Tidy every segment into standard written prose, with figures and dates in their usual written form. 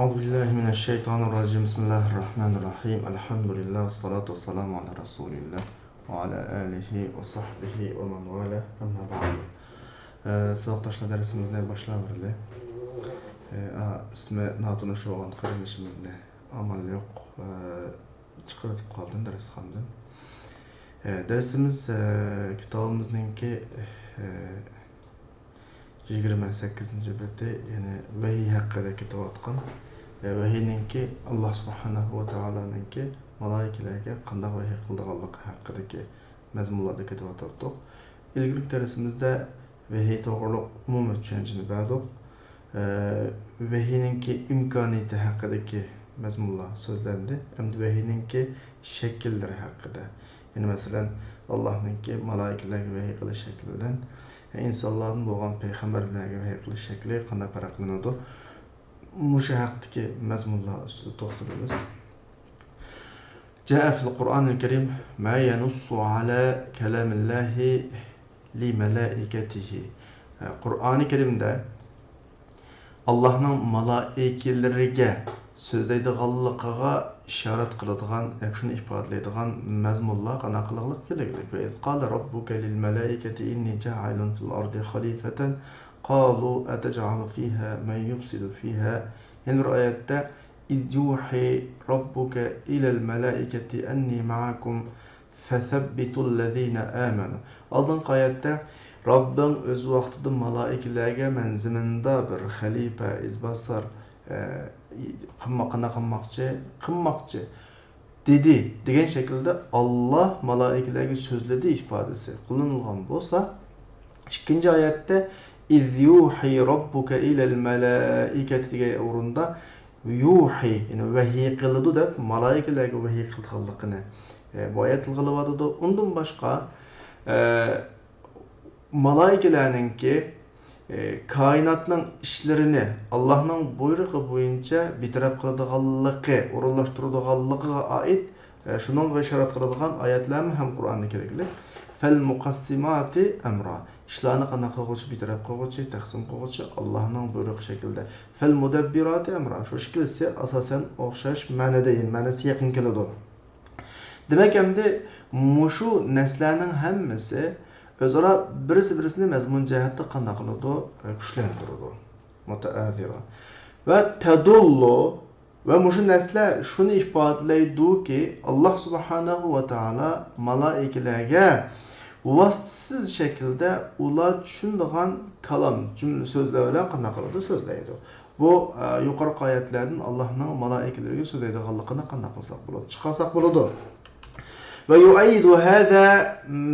أعوذ بالله من الشيطان الرجيم بسم الله الرحمن الرحيم الحمد لله والصلاة والسلام على رسول الله وعلى آله وصحبه ومن والاه أما بعد سبقتاشlar dersimizni başlayabiliriz. İsmi Natun Uşoğan kırılışımızda amal yok çıkartıp kaldım dershaneden. Dersimiz kitabımızdaki 28-ci bölümdə, yəni vahiy haqqında kitab atqan. Vahiyninki Allah Subhanahu wa Ta'ala'nınki malaikelerge qandaq vahiy qıldığanlığı haqqındakı məzmunlarda kitab atdıq. İlgili dərsimizdə vahiy toğruluq umum düşüncəni bərdıq. Vahiyninki imkaniyeti haqqındakı məzmunlar sözləndi. Həm də vahiyninki şəkilləri haqqında. Yəni məsələn Allah'nınki malaikelerge vahiy qilish şəkli bilan insanların bo'lgan payg'ambarlarga vahiy qilish shakli qanday farqlanadi? Mushu haqdagi mazmunlar ustida to'xtalamiz. Jaa fil Qur'onil Karim ma yanussu ala kalamillahi li malaikatihi. Qur'oni Karimda Allohning malaikilariga so'zlaydiganligiga ishorat qiladigan, shuni ifodalaydigan mazmunlar qanaqaliq kerakli. Ve qala robbuka lil malaikati inni ja'ilun fil ardi khalifatan qalu ataj'alu fiha man yufsidu fiha. Yani bir ayette iz yuhi rabbuka ilal malaikati anni ma'akum fathabbitul ladzina amanu. Aldığın ayette Rabbim öz vaqtida malaikalarga men ziminda bir xalifa izbasar qilmoqchi dedi degan şekilde Allah malaikelerge sözledi ifadesi kullanılgan bolsa, ikinci ayette iz yuhi rabbuka ilal malaikati degan o'rinda yuhi, yani vahiy qiladi deb malaikelerge vahiy qilganligini bu ayet tilg'ilyapti. Undan boshqa malaikelerninki kainatның işlerini Allah'ın buyrug'i boyunca bitirib qiladiganligi, o'rinlashtiradiganligiga oid shunga ishorat qiladigan oyatlarmi ham Qur'onda kerakli. Fal muqassimati amra. Ishlarni qanday qiluvchi, bitirib qiluvchi, taqsim qiluvchi Allohning buyrug'i shaklida. Fal mudabbirati amra. Shu shikilsi asosan o'xshash ma'noda, ma'nosi yaqin keladi. Demak, endi mushu naslarning hammasi özara birisini məzmun cəhətdə qanday qılады, gücləndirir, mütəəthira. Və tədullu və muşu nəslə şunu ifadələydi ki, Allah Subhanahu wa Ta'ala malaikelərə vasitəsiz şəkildə ular düşündüyən kalam, cümlə sözlərlə qanday qılады, sözləydi. Bu yuqarı ayətlərdən Allah'ın malaikelərə sözləydiğanlığını qanday qılsaq buladı, çıxarsaq buladı. ويؤيد هذا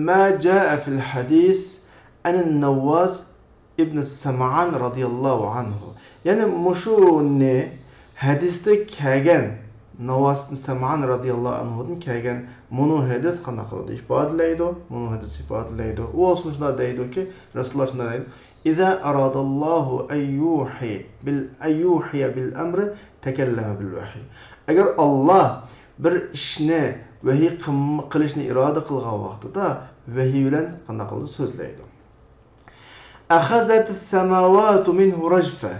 ما جاء في الحديث عن النواس ابن السمعان رضي الله عنه. Yani muşuni hadiste kelgen Nawas ibn Sam'an radıyallahu anhu'dan kelgen bunu hadis qanday qiladi ifodalaydi, bunu hadis ifodalaydi. U olsunlar deydi ki Rasululloh shunday deydi: "İza aradallohu ayyuhi bil amri takallama bil vahiy." Agar Allah bir ishni vahiy qilishni iroda qilgan vaqtida vahiy bilan qanday qildi so'zlaydi. Ahazatis samawati minhu rajfa.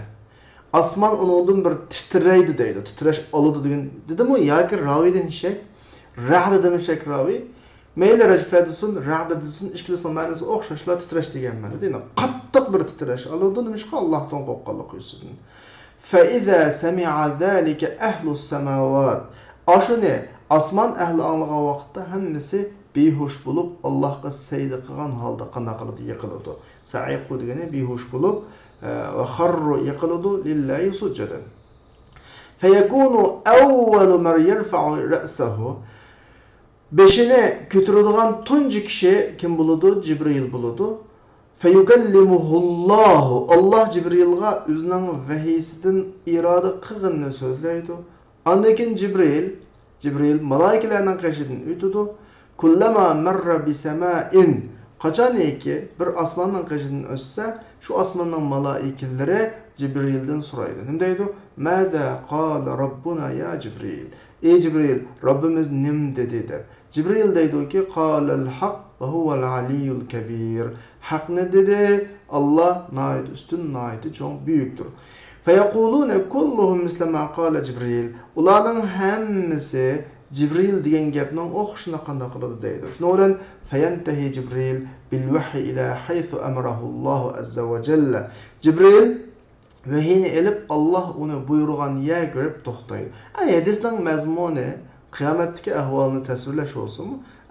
Osmon undan bir titraydi deydi. Titrash oladi degan dedimi yoki raviydan shak? Ra'da demişek ravi. Mayli rajfa desin, ra'da desin, ikkilisinin ma'nosi o'xshashlar titrash degan ma'noda. Ya'ni qattiq bir titrash oladi demişki Allohdan qo'rqqanlik uchun. Fa iza sami'a zalika ahlus samawat. Aşını asman əhli anlayan vaqtda hammasi behush bo'lib Allohga sajda qilgan holda qanday qiladi, yiqiladi. Sa'iqu degani behush bo'lib va kharru yiqiladi lillahi sujadan. Fayakunu awwalu man yarfa'u ra'sahu. Beşini ko'taradigan tunji kishi kim bo'ladi? Jibril bo'ladi. Fayukallimuhullahu. Allah Jibrilga o'zining vahiysidan iroda qilganini so'zlaydi. Ondan keyin Jibril malaikelerning qashidan o'tadi. Kullama marra bi sama'in. Qachoniki bir osmonning qashidan o'tsa, shu osmonning malaikeleri Jibrildan so'raydi. Nima deydi? Maza qala robbuna ya Jibril. Ey Jibril, Robbimiz nim dedi deb. Jibril deydi-ki, qalal haq va huval aliyyul kabir. Haqni dedi, Allah nayet üstün, nayeti çok büyüktür. فَيَقُولُونَ كُلُّهُمْ مِثْلَ مَا قَالَ جِبْرِيلُ. Ularning hammasi Jibril degan gapning o'qishini qanday qiladi deydi. Shuning bilan fayantahi Jibril bil vahyi ila haythu amarahu Alloh azza va jalla. Jibril vahiyni elib Alloh uni buyurgan yerga kirib to'xtaydi. Hadisning mazmuni qiyomatdagi ahvolni tasvirlash bo'lsin,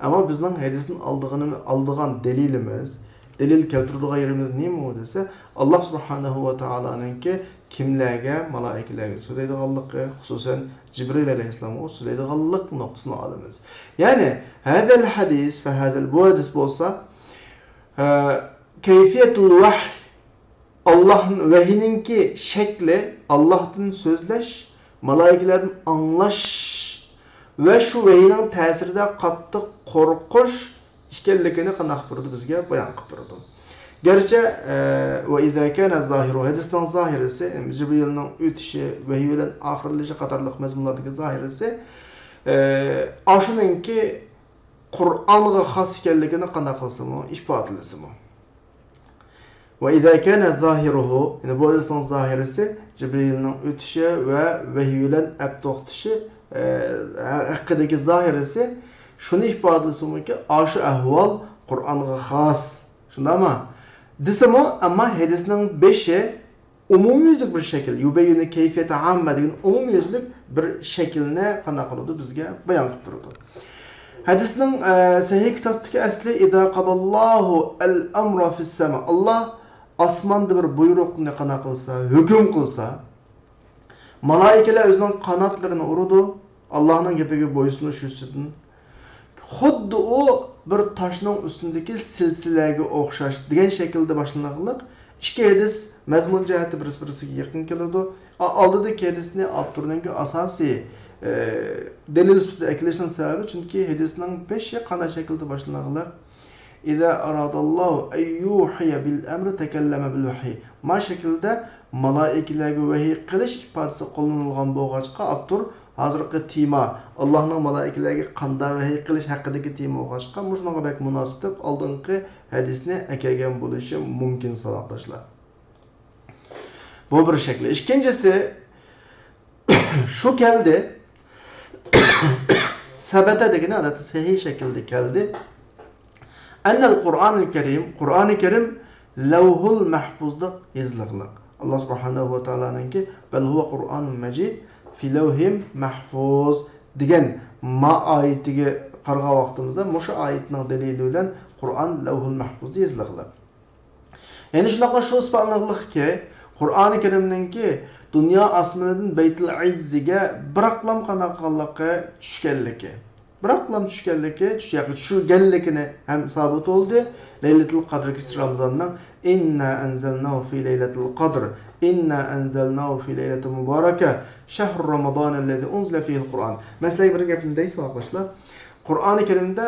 ammo bizning hadisning oldigan dalilimiz, dalil keltiradigan yerimiz nima desa, Alloh subhanahu va taoloninki kimlarga, malaikalarga so'zlaydiganligi, xususan Jibril alayhissalomga so'zlaydiganlik nuqtasini olamiz. Ya'ni, hadal hadis va hadal bu hadis bo'lsa, kayfiyatul vahy, Allohning vahininki shakli, Allohdan so'zlash, malaikalardan anglash va shu vahining ta'sirida qattiq qo'rqish ishkanligini qanday qilib bizga bayon qilib berdi. Gerçi ve izâ kâne zâhiru hadisning zahirisi, Cibrilning o'tishi, vahiy bilan oxirlashi qatorliq mazmunlardagi zahirisi ashuningki Qur'onga xos ekanligini qanday qilsimi, ifodalasimi. Ve izâ kâne zâhiruhu, yani bu hadisning zahirisi Cibrilning o'tishi va vahiy bilan abto'xtishi haqidagi zahirisi shuni ifodalasimi ki, ashu ahvol Qur'onga xos. Shundami? Desimi, amma hadisning 5'i umumyüzlük bir şekil, yubeyyini keyfiyeti amma degan umumyüzlük bir şekilni qanday qiladi bizga bayon qilib turadi. Hadisning sahih kitobdagi asli idza qadallohu al-amra fis sama. Alloh osmonda bir buyruqni qanday qilsa, hukm qilsa, malaikalar o'zining qanotlarini uradi, Allohning gapiga bo'ysunish uchun. Xuddi o bir taşның üstündeki silsiləge oxşaş degan şekilde başlanıqlıq. İki hadis mazmun cəhəti birisi-birisiga yaqin keladi. Aldidagi hadisni avtorning asosiy dalil ustida əklashning sababi chunki hadisning 5'i qanday şekilde başlanıqlıq. İza aradallahu ayyuhiya bil amri takallama bil vahiy. Ma şekilde malaikalarga vahiy qilish ifodasi qo'llanilgan bo'lg'achqa avtor hozirgi tema Allohning malaikalarga qanday vahiy qilish haqidagi tema bo'lg'achqa shunga bak munosib deb oldingi hadisni akagan bo'lishi mumkin savatdoshlar. Bu bir shakli. Ikkinchisi shu keldi. Sabata degani adat sahih shaklda keldi. Annal Qur'onul Karim lavhul mahfuzda yozilgan. Allah subhanahu va taoloninki bal huwa Qur'onun majid fi lavhim mahfuz degan ma oyatiga qarag'an vaqtimizda mushu oyatning dalili bilan Qur'on lavhul mahfuzda yozilgan. Ya'ni shunaqa shu isbotlanliqki Qur'oni Karimninki dunyo osmonidan Baytul Izziga biroqlam qanaqanligi tushganligi. Biroqlam tushganligini ham sabit oldu. Laylatul Qadr Ramazonning inna anzalnahu fi laylatil qadr inna anzalnahu fi laylatin mubaraka shahr ramazon allazi unzila fihi al-Qur'on. Masalan bir gapni deysiz arkadaşlar. Qur'oni Karimda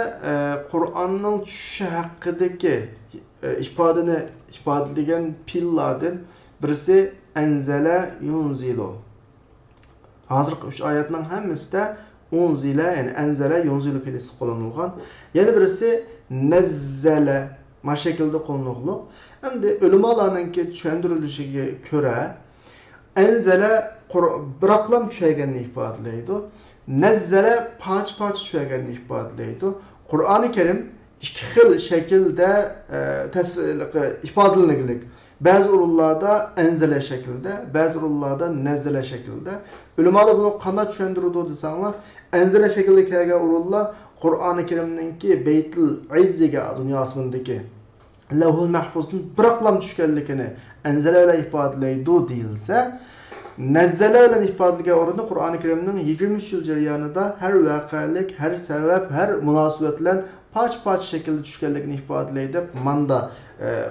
Qur'onning tushishi haqidagi ifodalagan pillardan birisi anzala yunzilu. Hozirgi 3 oyatning hammasida unzila yani anzala yunzilu filisi qo'llanilgan. Yana birisi nazzala ma şekilde qo'llanilgan. Endi ulamolarning tushundirilishiga ko'ra anzala biroqlam tushaganini ifodalaydi. Nazzala parcha tushaganini ifodalaydi. Qur'oni Karim ikki xil shaklda ifodalangan. Ba'zi o'rinlarda anzala shaklida, ba'zi o'rinlarda nazzala shaklida. Ulamolar buni qanday tushuntiradi desanglar, anzala shaklida kelgan o'rinlar Qur'oni Karimninki Baytul Izziga dunyo osmonidagi Lavhul Mahfuzning biroqlam tushganligini anzala bilan ifodalaydi deyilsa, nazzala bilan ifodalagan o'rinda Qur'oni Karimning 23 yil jarayonida har voqelik, har sabab, har munosabat bilan parcha şekilde tushganligini ifodalaydi. Manda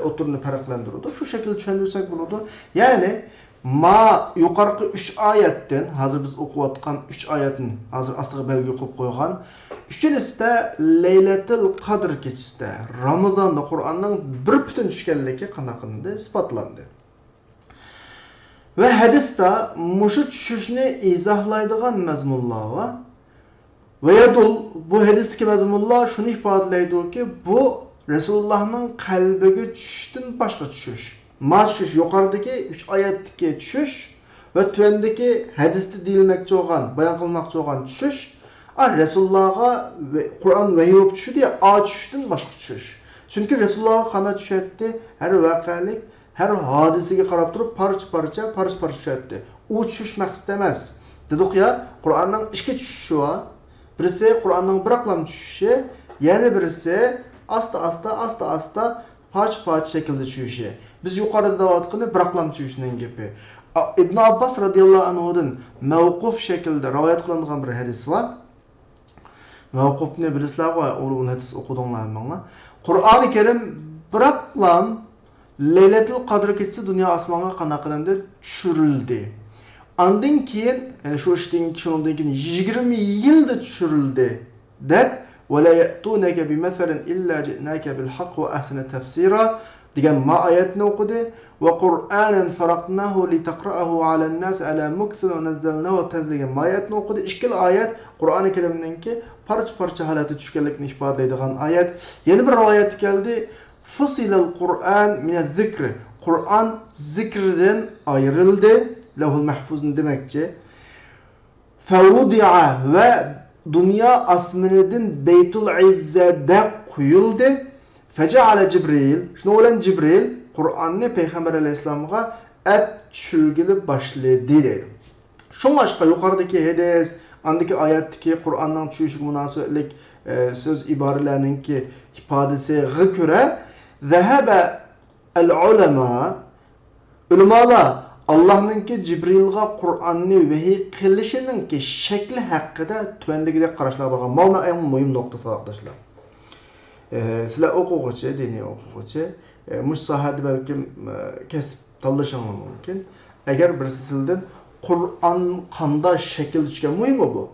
o'tirni farqlantiradi. Shu shaklda tushuntirsak bo'ladi. Ya'ni yuqorqi 3 oyatdan, hozir biz o'qiyotgan 3 oyatni hozir astiga belgi qo'yib qo'ygan. Uchinchisida Laylatul Qadr kechasida Ramazonda Qur'onning bir butun tushganligi qanaqanday isbotlandi. Ve hadisda mushu tushishni izohlaydigan mazmunlar va yadul bu hadisdagi mazmunlar shuni ifodalaydi-ki, bu Resulullahning qalbiga tushishdan boshqa tushish. Tushish yuqoridagi 3 oyatdagi tushish ve tüendeki hadiste deyilmekçi olan, bayan kılmakçı olan düşüş, Resulullah'a Kur'an vehiy olup düşü diye a düşüştün başka düşüş. Çünkü Resulullah'a kana düşetti, her vakalik, her hadiseye karab durup parça düşetti. O düşüş məqsəd emas. Dedik ya, Kur'an'dan işke düşüşü var. Birisi Kur'an'dan bıraklam düşüşü, yani birisi asta parça şekilde düşüşü. Biz yukarıda da vatıqını bıraklam düşüşünden gibi. İbn Abbas radıyallahu anhu'dan mevkuf şekilde rivayet kılınan bir hadis var. Mevkuf ne birisler var, onun hadis okudunlar bana. Kur'an-ı Kerim bıraklam Leyletul Kadr ketsi dünya asmanga kanaqlarında düşürüldü. Ondan keyin, yani şu işten şundan keyin 20 yılda düşürüldü. Deb وَلَا يَأْتُونَكَ بِمَثَلٍ إِلَّا جِئْنَاكَ بِالْحَقِّ وَأَحْسَنَ تَفْسِيرًا degan ma ayetini okudu. وَقُرْآنًا فَرَقْنَاهُ لِتَقْرَأَهُ عَلَى النَّاسِ عَلَى مُكْثٍ وَنَزَّلْنَاهُ تَنزِيلًا ma ayetini okudu. İşkil ayet Kur'an-ı Kerim'deki parça halati düşkenlikini ifadeleydiğin ayet. Yeni bir ayet geldi. فُصِلَ الْقُرْآنِ مِنَ الذِّكْرِ Kur'an zikrden ayrıldı. Levh-ül Mahfuz'un demekçi. فَوُضِعَ ve dünya asminidin Beytul İzze'de koyuldu. Feceale Cibril, şunu olan Cibril, Kur'an'ı Peygamber Aleyhisselam'a et çülgülü başladı dedi. Şu başka yukarıdaki hadis, andaki ayetteki Kur'an'dan çüşük münasebetlik söz ibarelerinin ki ifadesi göre zehebe el-ulema ulemalar Allah'ın ki Cibril'ga Kur'an'ı vehiy kılışının ki şekli hakkında tüvendikide karşılar bakın. Mağna en mühim noktası arkadaşlar. Sizler okuğucu, dini okuğucu, muş sahada belki kesip tallaşanlar mümkün. Eğer birisi sizden Kur'an kanda şekil düşken mühim bu.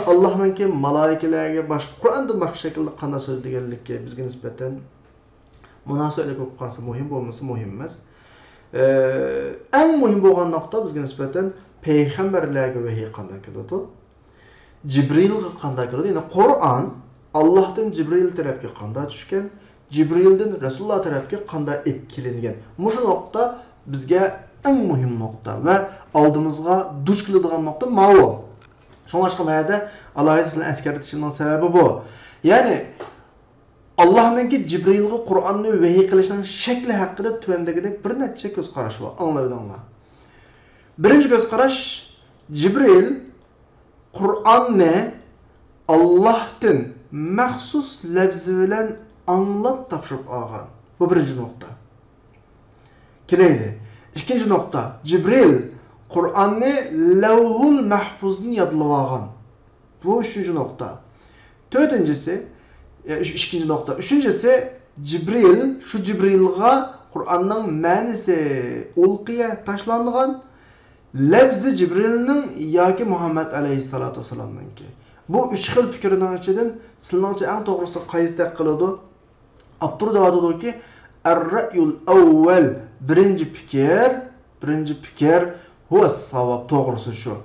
Allah'ın ki malaikelerine başka, Kur'an'dan başka şekilde kanda sözlü geldik ki bizge nispeten münasebetlik okup kalsa mühim olması mühim emas. En mühim bo'lgan nokta bizga nisbatan payg'ambarlarga vahiy qanday keladi? Cibrilga qanday keladi? Yani Qur'on Allohdan Cibril tarafga qanday tushgan, Cibrildan Rasululloh tarafga qanday olib kelingan. Mushu nokta bizga en mühim nokta ve aldığımızga duch keladigan nokta ma'lum. Şoňa mayada Allohning eskartishining sababi bu. Yani Allah'ınki Cibril'e Kur'an'ı vahiy kılışının şekli hakkında tüvendegidek bir neçe göz qaraş var. Anlayılanlar. Birinci göz qaraş, Cibril Kur'an'ı Allah'tan məxsus lafzı bilen anlap tapşırıp alğan. Bu birinci nokta. Keleydi. İkinci nokta, Cibril Kur'an'ı Levh-ül Mahfuz'un yadılıp alğan. Bu üçüncü nokta. Dördüncüsü, ikinci nokta. Üçüncüsü Cibril, şu Cibril'ga Kur'an'ın manisi ulqiye taşlanılan lafzı Cibril'nin yoki Muhammed aleyhissalatu vesselam'nınki. Bu üç xil fikirden içinden sizlerince en doğrusu qaysi qiladi? Abdur deydi ki er-ra'yul awwal birinci fikir huwa savab doğrusu şu.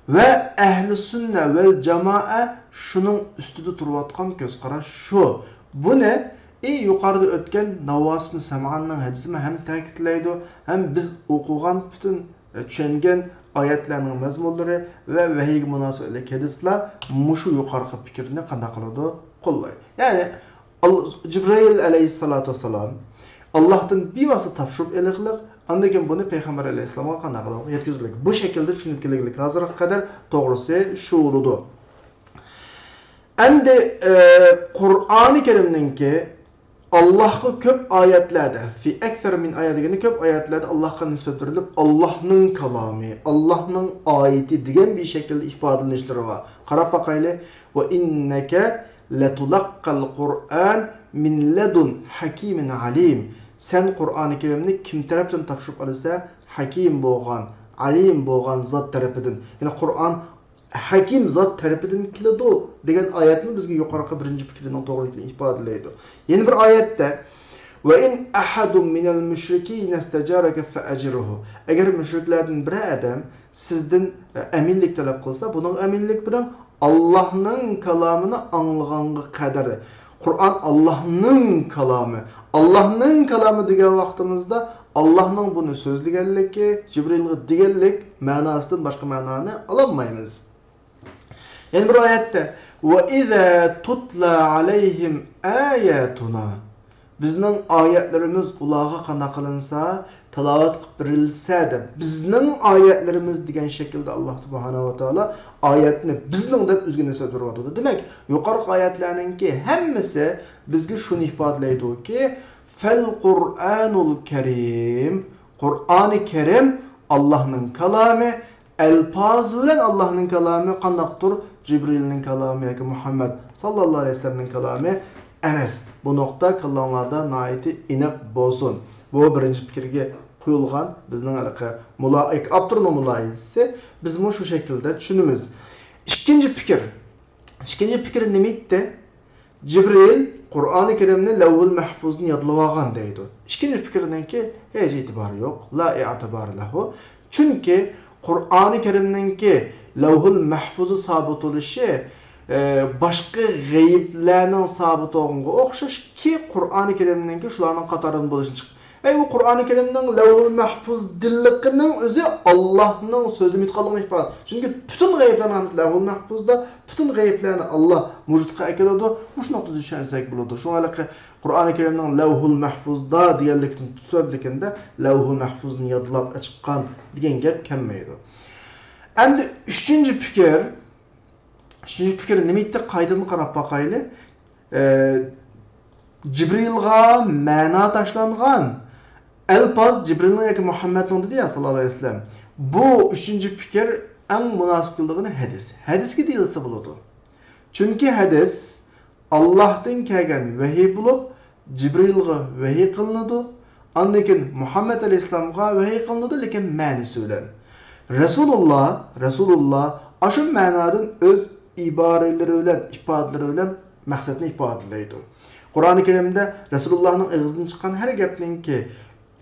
Ve ehli sünne ve cemaat şunun üstüde turvatkan göz qaraş şu. Bu ne? Yukarıda ötken Navas ibn Sam'an'ın hadisini hem ta'kidlaydi, hem biz okugan bütün düşengen ayetlerinin mezmunları ve vahiy münasebetli hadisler muşu yukarıki fikrini qanday qiladi? Qo'llaydi. Yani Cibril aleyhissalatu vesselam Allah'tan bir vasıta tapşırıp eliqliq, andaken bunu Peygamber Aleyhisselam'a qanday qilib yetkizildi. Bu şekilde düşünüp keleglik hazırga kadar doğrusu şu oldu. Endi Kur'an-ı Kerim'ninki Allah'a köp ayetlerde, fi ekser min ayet degeni köp ayetlerde Allah'a nispet verilip Allah'ın kalamı, Allah'ın ayeti degen bir şekilde ifadelenişleri var. Qarab bakaylı ve inneke letulaqqal Kur'an min ledun hakimin alim. Sen Kur'an-ı Kerim'ni kim tarafından tapşırıp alırsa hakim boğan, alim boğan zat tarafından. Yani Kur'an hakim zat tarafından keladi degan ayetni bizga yuqorqi birinci fikrining to'g'riligini ifodalaydi. Yeni bir ayette ve in ahadun minel müşrikin istajaraka fa'ajruhu. Eğer müşriklerden bir adam sizden eminlik talep kılsa, bunun eminlik bilen Allah'ın kalamını anlaganga kadar. Kur'an Allah'ın kalamı. Allah'ın kalamı degan vaqtimizda Allah'ın bunu sözlegenligi, Cibril'e degenlik ma'nosidan boshqa ma'noni olmaymiz. Yani bir ayette وَإِذَا تُتْلَى عَلَيْهِمْ آيَاتُنَا bizning oyatlarimiz ularga qana qilinsa, tilovat qilib berilsa deb bizning oyatlarimiz degan shaklda Alloh subhanahu va taolo oyatni bizning deb o'zgina so'zlayotdi. Demak, yuqorqi oyatlarningki hammasi bizga shuni ifodalaydi-ki, fal Qur'anul Karim, Qur'oni Karim Allohning kalomi, alfaz bilan Allohning kalomi qandaqdir? Cibrilning kalomi yoki Muhammad sallallohu alayhi vasallamning kalomi emas. Bu nokta kıllanlarda naiti iniq bo'lsin. Bu birinci fikirge qo'yilgan bizning alaqa mulaik Abdurrahman mulayisi biz bu şu şekilde düşünümüz. İkinci fikir neydi? Cibril Kur'an-ı Kerim'ni Levh-ul Mahfuz'un yadlavagan deydi. İkinci fikirden ki hiç itibarı yok. La i'tibar lahu. Çünkü Kur'an-ı Kerim'ninki Levh-ul Mahfuz'u sabit oluşu başqa g'ayiblarning sabit olganiga o'xshash ki Qur'oni Karimninki shularning qatoridan bo'lishini chiq. Bu Qur'oni Karimning Levh-ul Mahfuz dilligining o'zi Allohning so'zi mitqalligini ifoda. Chunki butun g'ayiblarni Levh-ul Mahfuzda butun g'ayiblarni Alloh mavjudga keladi. Mush nuqtada tushunsak bo'ladi. Shunga Qur'oni Karimning Levh-ul Mahfuzda deganlikdan tushunlikda Levh-ul Mahfuzni yodlab chiqqan degan gap kelmaydi. Endi üçüncü fikir nima edi? Qaytadan qarab baqayli. Cibrilga ma'no tashlangan. Alfaz Cibrilning yoki Muhammadning dedi ya sallallohu alayhi vasallam. Bu üçüncü fikir eng munosibligini hadis. Hadisga deyilsa bo'ladi. Chunki hadis Allohdan kelgan vahiy bo'lib, Cibrilga vahiy qilinadi. Ondan keyin Muhammad alayhisalomga vahiy qilinadi, lekin ma'nosi bilan. Rasulullah aşu ma'nodan o'z iboraları bilan, ifodaları bilan maqsadni ifodalaydi. Qur'oni Karimda Rasulullahning og'zidan chiqqan har gapninki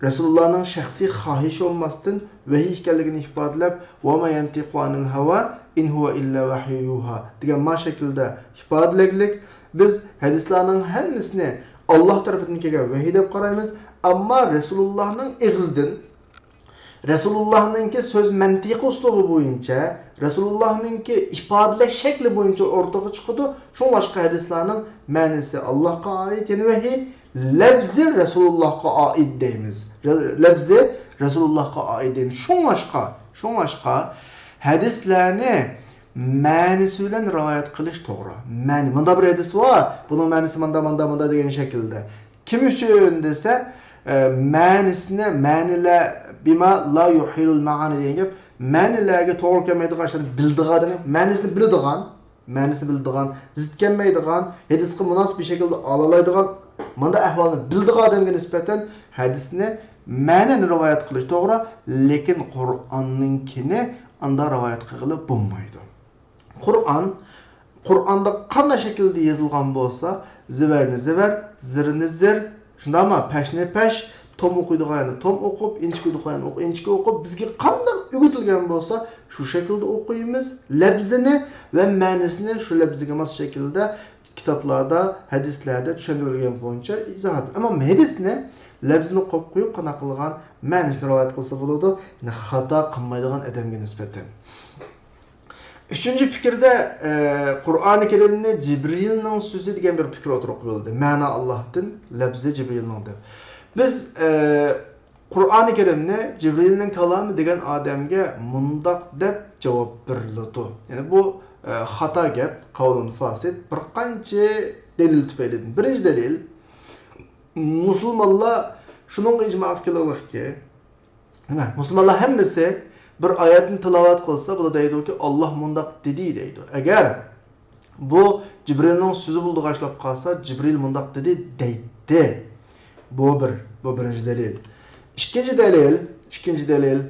Rasulullahning shaxsiy xohishi olmasdan vahiy ekanligini ifodalab, "Va ma yantiqu anil hawa in huwa illa vahyuha" degan ma shaklda ifodalaylik. Biz hadislarning hammasini Alloh tarafidan kelgan vahiy deb qaraymiz, ammo Rasulullahning og'zidan Resulullah'nınki söz mantiqi uslubu boyunca, Resulullah'nınki ifadalash shakli boyunca ortaga chiqadi. Şu başqa hadislarning ma'nosi Allohga oid, yani vahiy labzi Resulullah'ga oid deymiz. Labzi Resulullah'ga oid deymiz. Şu başqa hadislarni ma'nosi bilan rivoyat qilish to'g'ri. Ma'ni bunda bir hadis var. Bunun ma'nosi manda degan shaklda. Kim uchun desa, ma'nilar bima la yuhilul ma'ani degan gap, ma'nilarga to'g'ri kelmaydigan ishlarni bildigan, ma'nisini bildigan, zid kelmaydigan, hadisga munosib bir shaklda olalaydigan, manda ahvolni bildigan odamga nisbatan hadisni ma'nini rivoyat qilish to'g'ri, lekin Qur'onninkini anda rivoyat qilib bo'lmaydi. Qur'onda qanday shaklda yozilgan bo'lsa, zivarni zivar, zirni zir, shundaymi? Pashni pash, tom o'qiydigan tom o'qib, inchikdigan inchik o'qib, bizga qanday o'rgatilgan bo'lsa, shu shaklda o'qiymiz. Labzini va ma'nosini shu labziga mos shaklda kitoblarda, hadislarda tushuntirilgan bo'yicha izoh. Ammo hadisni labzini qo'yib qana qilgan ma'nosini rivoyat qilsa bo'ladi, ya'ni xato qilmaydigan odamga nisbatan. Üçüncü fikirde Kur'an-ı Kerim'de Cibril'nin sözü degan bir fikir oturup qo'yildi. Ma'no Allohdan, labzi Cibril'nin deb. Biz Kur'an-ı Kerim'de Cibril'nin kalomi degan odamga mundaq deb javob beriladi. Yani bu xato gap, qavlun fasid, bir qancha dalil tufaylidan. Birinchi dalil, musulmonlar shunga ijmo qilganki, nima? Musulmonlar hammasi bir ayetni tilovat qilsa, bu deydi ki Allah mundaq dedi deydi. Agar bu Cibrilning so'zi bo'ldi ashlab qolsa, Cibril mundaq dedi deydi. Bu birinchi dalil. İkinci dalil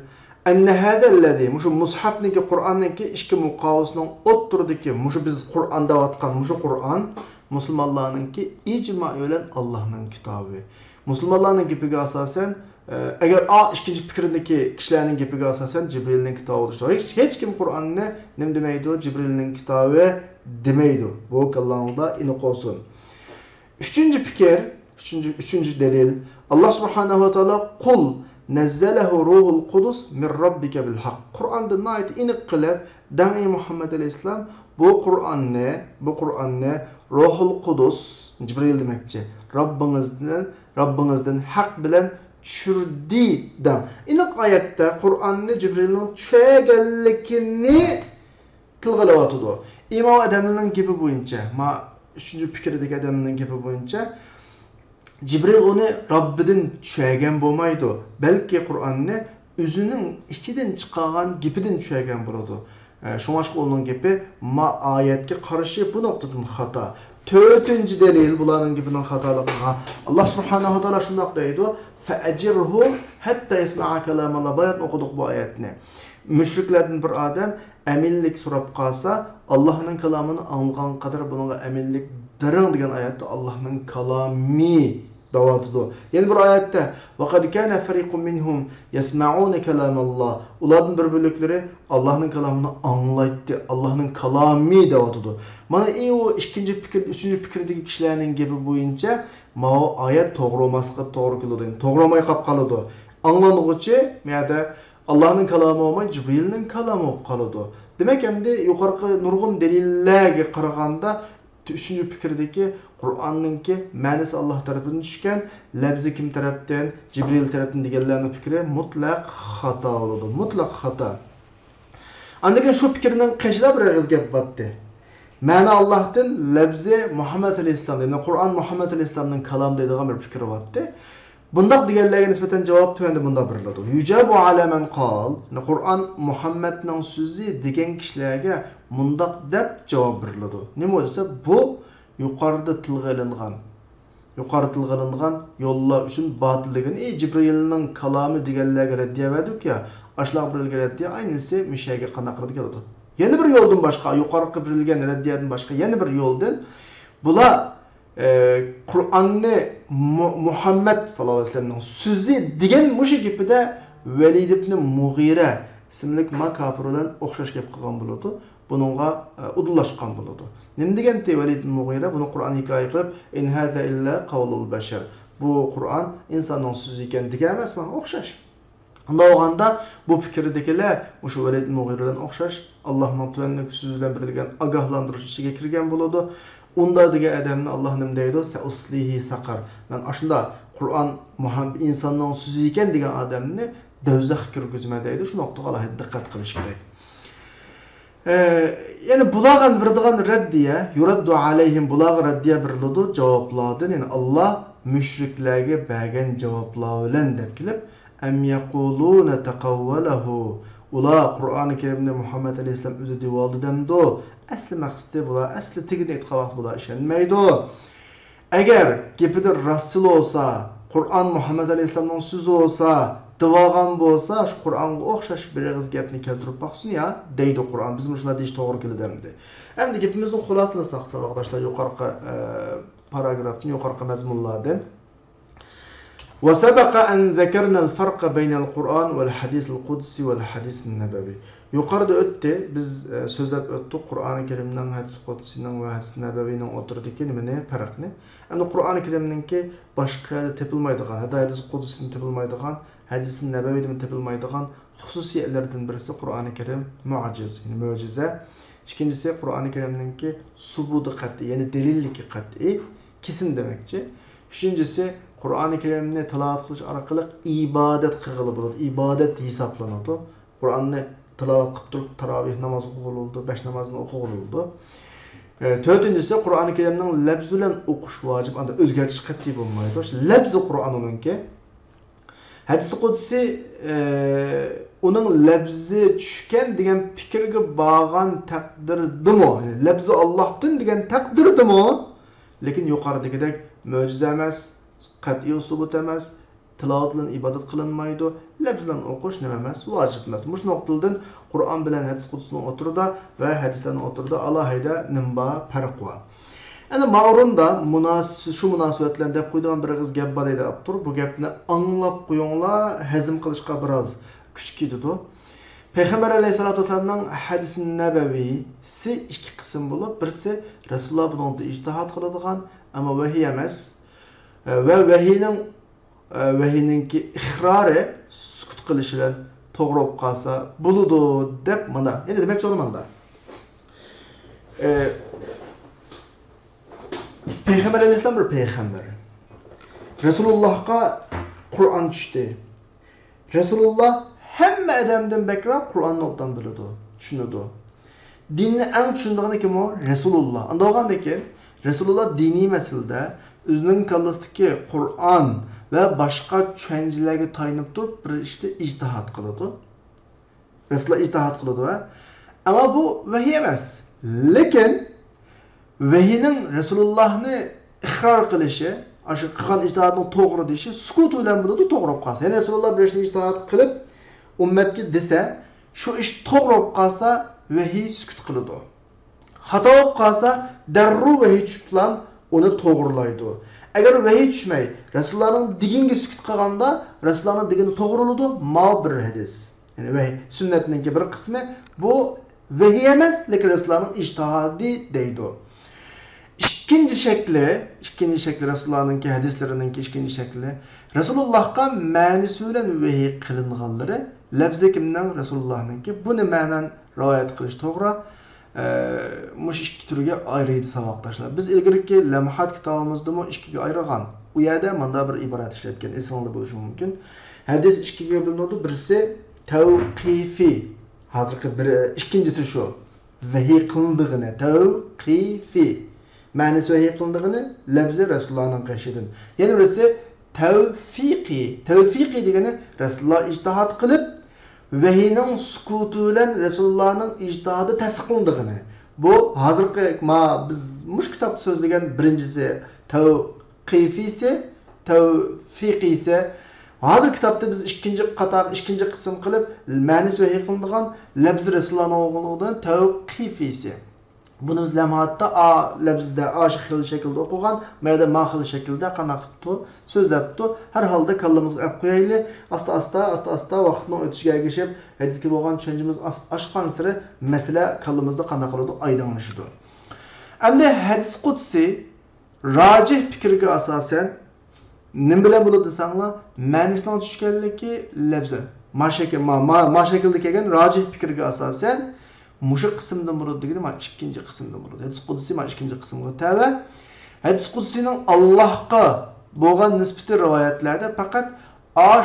anna hadallazi mushu mushafniki Qur'onniki ikki muqovisining o'ttiridiki, mushu biz Qur'onda aytgan mushu Qur'on musulmonlarningki ijmo bilan Allohning kitobi. Musulmonlarning gapiga asosan agar ikinci fikrindeki kişilerin gapiga asosan Cibrilning kitobi. Hech kim Qur'onni nim demaydi, Cibrilning kitobi demaydi. Bu Allohda iniq olsun. Üçüncü dalil Allah subhanahu wa ta'ala qul Nezzelehu ruhul kudus min rabbike bil hak. Kur'an'da nait inik qilib, dani Muhammed Aleyhisselam bu Kur'an ne? Ruhul kudus, Cibril demekçi. Rabbinizden hak bilen çürdi dan. İnik ayette Kur'an'ni Cibril'in çöğellikini tilgalawatıdı. İmam Adam'ın gibi boyunca, ma 3. fikirdeki Adam'ın gibi boyunca Cibril onu Rabbidan çöğegen bolmaydı. Belki Kur'an'ni özünün içinden çıkargan gipinden çöğegen boladı. Şoňaşky onun gibi ma ayetke karşı bu noktadan hata. 4. delil bulanın gibinin hatalıqına. Allah subhanahu wa ta'ala şundaq deydi. Fe'ecirhu hatta yesma'a kalamallah. Bayat okuduk bu ayetini. Müşriklerden bir adam eminlik sorap qalsa, Allah'ın kalamını anlagan kadar bununla eminlik daran degan ayette Allah'ın kalami davatıdı. Yani bir ayette وَقَدْ كَانَ فَرِيقٌ مِّنْهُمْ يَسْمَعُونَ كَلَامَ اللّٰهِ Uladın bir bölükleri Allah'ın kalamını anlaydı. Allah'ın kalami davatıdı. Mana o ikinci fikir, üçüncü fikirdeki kişilerin gibi boyunca o ayet toğramasına doğru kılıdı. Toğramaya kapkalıdı. Anlanıgıcı ya da Allah'ın kalamı olmay, Cibril'in kalamı olup kalıdı. Demek hem de yukarı nurgun delillerge qaraganda üçüncü fikirdeki Kur'an'ınki manisi Allah tarafından düşken, labzi kim taraftan, Cibril tarafından degenlerinin fikri mutlak hata oldu. Mutlak hata. Andakin şu fikirden kaçıda bir ağız gap battı. Ma'na Allah'tan labzi Muhammed Aleyhisselam yani Kur'an Muhammed Aleyhisselam'ın kalam dediği bir fikri battı. Bundaq degenlerge nispeten cevap tüvende bunda biriladi. Yujabu ala men qal. Kur'an Muhammed'nin sözü degen kişilerge mundaq dep cevap biriladi. Nima desa bu yuqarıda tilga ilingan yolla üçün batılligini Cibril'nin kalamı degenlerge reddiye verdik ya. Aşlaq birilge reddiye aynısı müşege qanaqırdı keladi. Yeni bir yoldan başka yuqarı birilgen reddiyeden başka yeni bir yoldan bula Kur'an'ı Muhammed sallallahu aleyhi ve sellem'nin sözü degen muşu gibi de Velid ibn Mughire isimlik makafir olan okşaş gep qilgan boladı. Bununla udullaşkan boladı. Nim degende Velid ibn Mughire bunu Kur'an hikaye qilib in hada illa qawlul bashar. Bu Kur'an insanın sözü eken degen emas, okşaş. Onda oğanda bu fikirdekiler muşu Velid ibn Mughire'den okşaş Allah'ın tüvenlik sözüyle birilgen agahlandırış işe kirgen boladı. Onda dege adamni Allah nim deydi? Seuslihi sakar. Men aşında Kur'an Muhammed insanın sözü eken degen adamni dözəx kirgizme deydi. Şu noktaga alohida diqqat qilish kerak. Yani bulağan birdigan reddiye, yuraddu aleyhim bulağı reddiye birildi cevapladın. Yani Allah müşriklerge bergen cevaplar bilen dep kelip em yequluna taqawwalahu. Ula Kur'an-ı Kerim'de Muhammed Aleyhisselam özü divaldı demdi. Asli maqsadi bula, asli tegin etqavat bula işenmeydi. Eğer gepidir rastıl olsa, Kur'an Muhammed Aleyhisselam'ın sözü olsa, divagan bolsa, şu Kur'an'a okşaş bir ağız gepni keltirip baksın ya, deydi Kur'an. Bizim şuna deyiş doğru keldi demdi. Hem de gepimizin xulasını saqsa arkadaşlar yukarı paragrafın, yukarı mezmunlardan. وسبق أن ذكرنا الفرق بين القرآن والحديث القدسي والحديث النبوي. Yukarıda öttü, biz sözlep öttük Kur'an-ı Kerim'den, hadis Kudsi'den ve hadis Nebevi'nin oturdaki ne fark ne? Hem Kur'an-ı Kerim'ninki başka tepilmaydıgan, hadis Kudsi'nin tepilmaydıgan, hadis Nebevi'nin tepilmaydıgan hususiyetlerden birisi Kur'an-ı Kerim muciz, yani mucize. İkincisi Kur'an-ı Kerim'ninki subudu kat'i, yani delillik kat'i, kesin demekçi. Üçüncüsü Kur'an-ı Kerim'ni tilavat qilish arqali ibadet qilib bo'ladi, ibadet hesaplanadi. Kur'an'ni tilavat qilib turib taravih namozi o'qiladi, 5 namozini o'qiladi. Dördüncüsü Kur'an-ı Kerim'nin labz bilan o'qish vojib, anda o'zgartish qat'iy bo'lmaydi. O'sha labzi Qur'onninki hadis qudsi uning labzi tushgan degan fikrga bog'an taqdirdimi? Yani labzi Allohdan degan taqdirdimi? Lekin yuqoridagidek mo'jiza emas, qat'iy subut emas, tilovat bilan ibodat qilinmaydi, labz bilan o'qish nima emas, vojib emas. Mush nuqtadan Qur'on bilan hadis qudsining o'tirida va hadislarning o'tirida alohida nimba farq bor. Ana ma'runda shu munosabatlarni deb qo'ydigan bir qiz gap bor edi, turib bu gapni anglab qo'yinglar, hazm qilishga biroz kuch ketadi. Peygamber Aleyhisselatü Vesselam'dan hadis-i nebevisi iki kısım bulup, birisi Resulullah bunun ictihat kılıdığan ama vahiy emas ve vahiyinin vahiyningki iqrori sukut qilish bilan to'g'ri bo'lib qolsa bo'ladi deb mana endi demoqchi bo'laman-da. Payg'ambar alayhisalom bir payg'ambar. Rasulullohga Qur'on tushdi. Rasululloh hamma odamdan bakroq Qur'onni o'qdan biladi, tushunadi. Dinni eng tushundigani kim o? Rasululloh. Unda bo'lgandan keyin Rasululloh diniy masalada o'zining kallasidagi Qur'on va boshqa tushunchalarga tayanib turib bir ishda ijtihod qiladi. Rasululloh ijtihod qiladi va ammo bu vahiy emas. Lekin vahiyning Rasulullohni iqror qilishi, o'sha qilgan ijtihodning to'g'ri deyishi sukut bilan bo'ladi, to'g'ri bo'lib qolsa. Ya'ni Rasululloh bir ishni ijtihod qilib ummatga desa, shu ish to'g'ri bo'lib qolsa, vahiy sukut qiladi. Xato bo'lib qolsa, darrov vahiy tushib bilan uni to'g'rilaydi. Agar vahiy tushmay, Rasulullohning diginga sukut qilganda, Rasulullohning digini to'g'riladi, ma bir hadis. Ya'ni vahiy sunnatning bir qismi bu vahiy emas, lekin Rasulullohning ijtihodi deydi. İkinci şekli Resulullah'ın hadislerinin ikinci şekli Resulullah'a ma'nisi bilan vahiy qilinganlari labzi kimdan Resulullah'ın ki bunu ma'nan rivoyat qilish to'g'ri. Mush ikki turga ayrıydı saboqdoshlar. Biz ilgirki Lamhat kitobimizda mu ikkiga ayirgan. U yerda manda bir iborat ishlatgan, esingizda bo'lishi mumkin. Hadis ikkiga bo'linadi. Birisi tavqifi. Hozirgi bir ikkinchisi shu. Vahiy qilindigini tavqifi. Ma'nisi vahiy qilindigini labzi Rasulullahning qishidan. Yana birisi tavfiqi. Tavfiqi degani Rasululloh ijtihod qilib vahiyning sukuti bilan Rasulullahning ijtihodi tasdiqlandigini. Bu hozirgi biz mush kitobda so'zlagan birinchisi tavqifisi, tavfiqisi. Hozir kitobda biz ikkinchi qism qilib ma'nisi vahiy qilinadigan labzi Rasulullahning o'g'lidan tavqifisi. Bunu biz lamhatda labzda xil shaklda o'qigan, mayda ma xil shaklda qanaqibdi, so'zlabdi. Har holda kallamizga olib qo'yaylik. Asta vaqtning o'tishiga ergashib, hadisga bo'lgan tushunchamiz oshgan sari masala kallamizda qanaqa qiladi oydinlashadi. Endi hadis qudsi rojih fikrga asosan nima bilan bo'ladi desanglar, ma'nisining tushganligi labzi. Ma shaklda kelgan rojih fikrga asosan Muşu qismdan bo'ladi degani mana ikkinchi qismdan bo'ladi. Hadis qudsi mana ikkinchi qismga tava. Hadis qudsisining Allohga bo'lgan nisbati rivoyatlarda faqat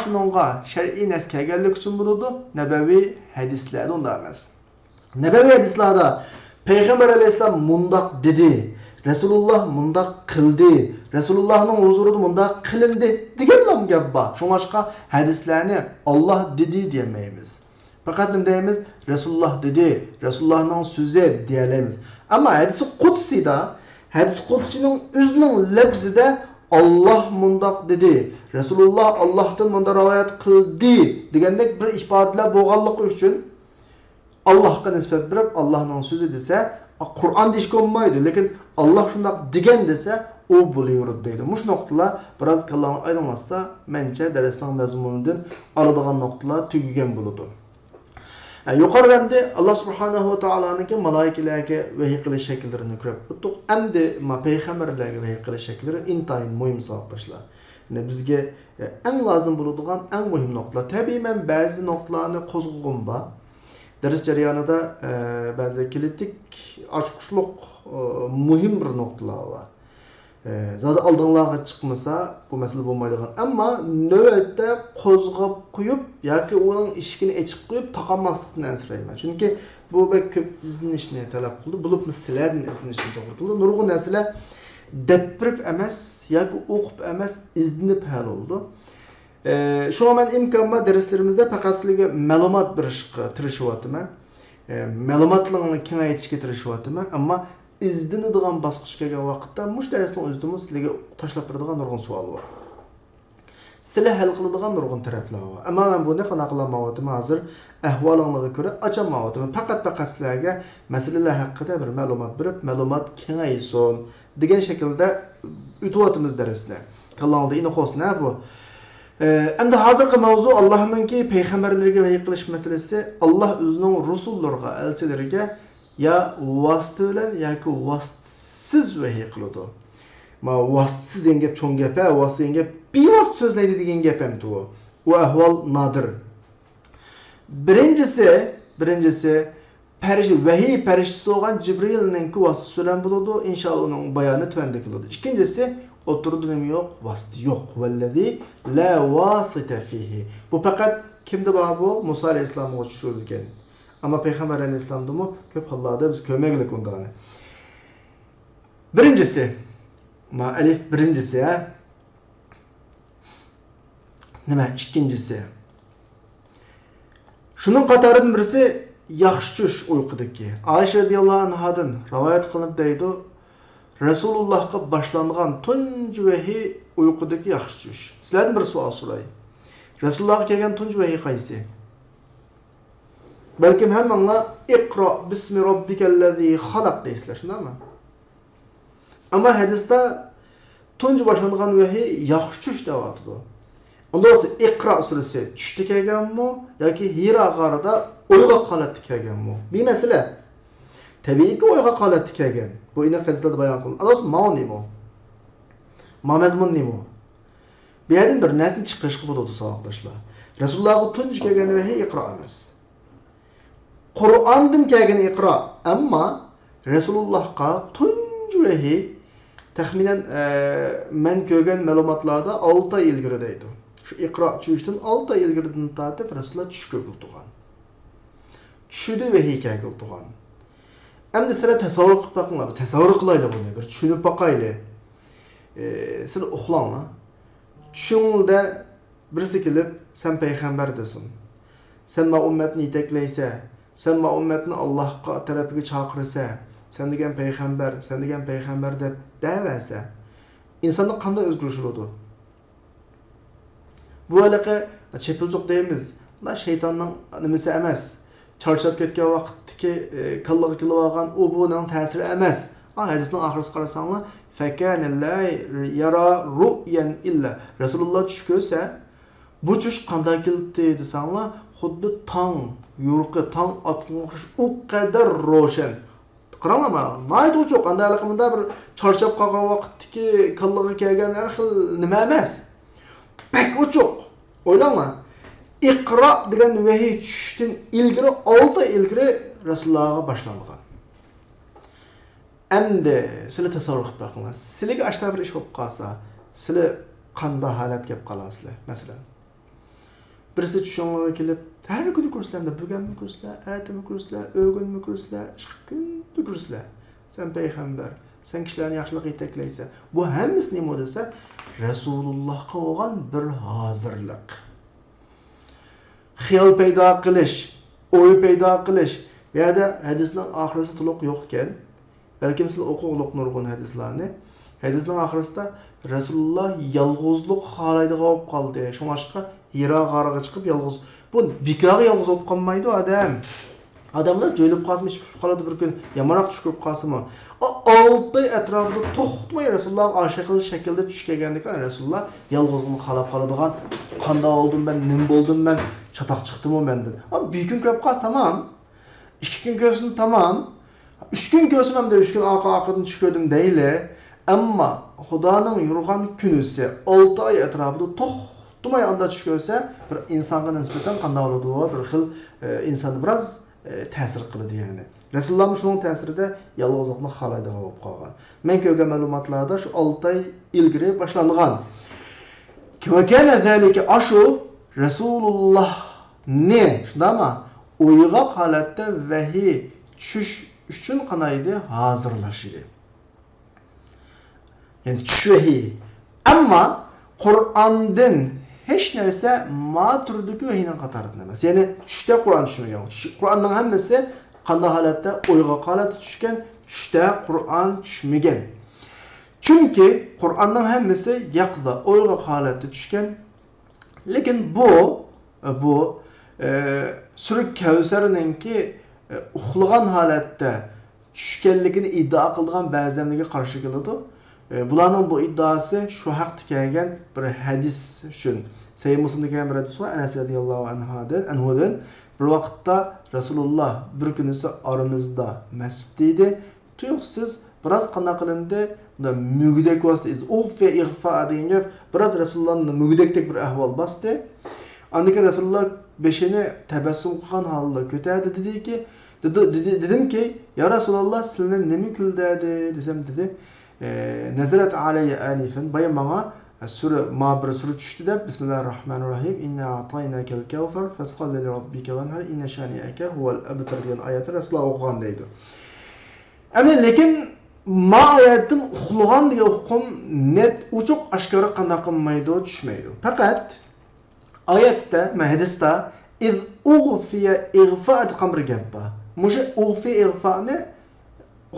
shuningga shar'iy nas kelganlik uchun bo'ladi. Nabaviy hadislarda unda emas. Nabaviy hadislarda Payg'ambar alayhisalom mundoq dedi, Rasululloh mundoq qildi, Rasulullohning huzurida mundoq qilindi degan gap bor. Shunga hadislarni Alloh dedi demaymiz. Fakat ne deyimiz? Resulullah dedi, Resulullah'ın sözü diyelim. Ama hadis-i kudsida, hadis-i kudsinin özünün labzi de Allah mundak dedi, Resulullah Allah'tan munda rivayet kıldı degandek bir ifadeler boğallık üçün Allah'a nispet verip Allah'ın sözü dese, Kur'an deyiş olmaydı. Lekin Allah şundak degen dese, o buluyor deydi. Muş noktalar biraz kallanı aydınlaşsa, bence dersinin mezmunundan aradığan noktalar tügügen buludu. Yuqorida Allah subhanahu va taoloning malaikalarga vahiy qilish shakllarini ko'rib o'tdik. Endi payg'ambarlarga vahiy qilish shakllari intayin muhim saboqdoshlar. Yani bizga eng lozim bo'ladigan eng muhim nuqtalar. Tabiiy men ba'zi nuqtalarni qo'zg'agan bor. Dars jarayonida ba'zi kritik ochqishliq muhim bir nuqtalar bor. Zaten aldığınlarga çıkmasa bu mesele bo'lmaydigan. Ammo navbatda qo'zg'ab qo'yib yoki uning ishini echib qo'yib taqamaslikni ansirayman. Chunki bu ko'p izlanishni talab qildi. Bo'lib sizlardan izlanishni to'g'ri qildi. Nurg'un narsalar depirib emas yoki o'qib emas izlanib hal oldu. Shunga men imkon bor darslarimizda faqat sizlarga ma'lumot berishga tirishyapman. Ma'lumotlarni kengaytirishga tirishyapman, ammo izlanadigan bosqich kelgan vaqtda mush darsning o'zida sizlarga tashlab beradigan nurg'un savol bor. Sizlar hal qiladigan nurg'un taraflar bor. Ammo men buni qanaqa qilmayapman hozir ahvolingizga ko'ra ochmayapman. Faqat sizlarga masalalar haqida bir ma'lumot berib, ma'lumot kengaysin degan shaklda o'tyapmiz darslar. Kallangizda ini xo'sna bu. Endi hozirgi mavzu Allohningki payg'ambarlarga vahiy qilish masalasi. Alloh o'zining rusullariga, elchilariga ya vasıta bilan yoki vasıtsız vahiy qiladi. Ma vasıtsız degan gap cho'ng gap, vasıtsız degan gap bevosita so'zlaydi degan gap ham bu. U ahvol nodir. Birinchisi vahiy farishtasisi bo'lgan Jibrilning vasitasi bilan bo'ladi. Inshaalloh uning bayoni tuvanda keladi. Ikkinchisi o'tirdi nima yo'q, vasita yo'q. Vallazi la vasita fihi. Bu faqat kimda bor bu? Musa alayhisolamga tushirilgan. Ammo payg'ambar alayhisolamda ko'p hollarda biz ko'rmaylik undani. Birinchisi alif birinchisi nima? Ikkinchisi shuning qatoridan birisi yaxshi tush uyqudagi. Aisha radhiyallohu anhadan rivoyat qilinib deydi, Rasulullohga boshlangan tunji vahiy uyqudagi yaxshi tush. Sizlardan bir savol so'ray. Rasulullohga kelgan tunji vahiy qaysi? Balkim hammanglar iqro bismi robbikallazi xalaq deysizlar, shundaymi? Ammo hadisda tunji boshlangan vahiy yaxshi tush deyapti. Unda olsa Iqro surasi tushda kelganmi yoki Hira g'orida uyg'oq holatda kelganmi? Bir masala. Tabiiyki uyg'oq holatda kelgan. Bu ina hadislarda bayon qilinadi. Asos ma'ni bu. Mazmun nima? Bu yerdan bir narsani chiqarishga bo'ladi savoqdoshlar. Rasulullohga tunji kelgan vahiy Iqro emas. Qur'ondan kelgan Iqro, ammo Rasulullohga tunji vahiy taxminan men ko'rgan ma'lumotlarda 6 oy ilgari deydi. Şu Iqro tushishdan 6 oy ilgaridan tortib Rasululloh tush ko'rib turgan. Tushida vahiy kelib turgan. Endi sizlar tasavvur qilib boqinglar, tasavvur qilaylik buni, bir tushunib boqaylik. Siz uxlanglar. Tushingizda birisi kelib, sen payg'ambar desin. Sen ma ummatni yetaklaysa, sen ma ummatni Allohga tarafiga chaqirsa, sen degan payg'ambar deb da'vasa, insonda qanday o'zgarish bo'ladi? Bu alaqa chepiljoq deymiz. Bunlar shaytonning nimasi emas. Charchab ketgan vaqtdagi kallaga kelib olgan u buning ta'siri emas. Hadisning oxirida qarasanglar, fakana la yara ru'yan illa. Rasululloh tush ko'rsa, bu tush qanday keldi desanglar, xuddi tong yurqi, tong otqish u qadar ro'shan. Qaranglar, mayda uchoq qanday aqimda bir charchab qolgan vaqtdagi kallaga kelgan har xil nima emas. Pek uchoq. O'ylanglar. Iqro degan vahiy tushishdan ilgari 6 ilgari Rasulullohga boshlangan. Endi sizlar tasavvur qilib boqinglar. Sizlarga ashta bir ish bo'lib qolsa, sizlar qanday holatga kelib qolasizlar? Masalan, birisi tushingizga kelib, har kuni kurslarda, bugunmi kurslar, ertami kurslar, o'gunmi kurslar, kunni kurslar. Sen payg'ambar, sen kishilarni yaxshilik yetaklaysan. Bu hammasi nima desa, Rasulullohga bo'lgan bir hozirlik. Xiyol paydo qilish, o'y paydo qilish. Bu yerda hadisning oxirida to'liq yo'q ekan. Balkim siz o'qib nurg'un hadislarni. Hadisning oxirisida Rasululloh yolg'izlik holatida bo'lib qoldi. Shuningga Hiro g'origa chiqib yolg'iz. Bu bekorga yolg'iz bo'lib qolmaydi odam. Adamlar jo'ylab qolsa, chiqib qoladi bir kun, yamonoq tush ko'rib qolsa-mi? 6 oy atrofida to'xtamay Rasululloh oshiqil shaklda tush kelgandan Rasululloh yolg'izlikni xalab qoladigan, qanday oldim ben, nim bo'ldim ben, chatoq chiqdimi mendan. Bir kun ko'rib qolsa tamam. 2 kun ko'rsin tamam. 3 kun ko'rsam ham 3 kun orqadan tush ko'rdim deyli. Ammo Xudoning yurgan kunisi 6 oy atrofida to'xtamay anda tush ko'rsa, bir insonga nisbatan qanday bo'ladi? Bir xil insonni biroz ta'sir qiladi yani. Rasululloh shuning ta'sirida yolg'izlikni xohlaydi bo'lib qolgan. Men ko'rgan ma'lumotlarda shu 6 oy ilgari boshlangan. Va kana zalika ashu Rasululloh ne, shundami? Uyg'oq holatda vahiy tushish uchun qanaydi hozirlash edi. Yani tush vahiy. Ammo Qur'ondan hech narsa ma turdagi vahiyning qatorida emas. Ya'ni tushda Qur'on tushmagan. Qur'onning hammasi qanday holatda uyg'oq holatda tushgan, tushda Qur'on tushmagan. Chunki Qur'onning hammasi yaqda uyg'oq holatda tushgan. Lekin bu Surah Kavsarninki uxlagan holatda tushganligini iddio qilgan ba'zilarga qarshi keladi. Bularning bu iddaosi shu haqda kelgan bir hadis uchun. Sahih Muslimda kelgan bir hadis var. Enes radhiyallohu anhudan bir vaqtda Rasululloh bir kunisi aramizda masjidda edi. tuyuqsiz biroz qana qilindi unda mügdek vosita ufe igfa degan gap biroz Rasulullohning mügdekdek bir ahvol bosdi. Andiki Rasululloh beshini tabassum qilgan holda ko'tardi dediki, dedimki, ya Rasululloh sizni nima kuldadi desam dedi. Nazarat alayya anifan bayan bana sura ma bir sura tushdi deb Bismillahirrahmanirrahim inna a'taynakal kawthar fasqal li robbika wanhar inna shani'aka huval abtar degan oyatni Rasululloh o'qigan deydi. Ama lekin ma oyatdan uxlagan degan hukm net uchuq oshkora qanday qilmaydi, tushmaydi. Faqat oyatda, hadisda iz ughfiya igfa'at qamri gappa. Musha ughfi igfa'ni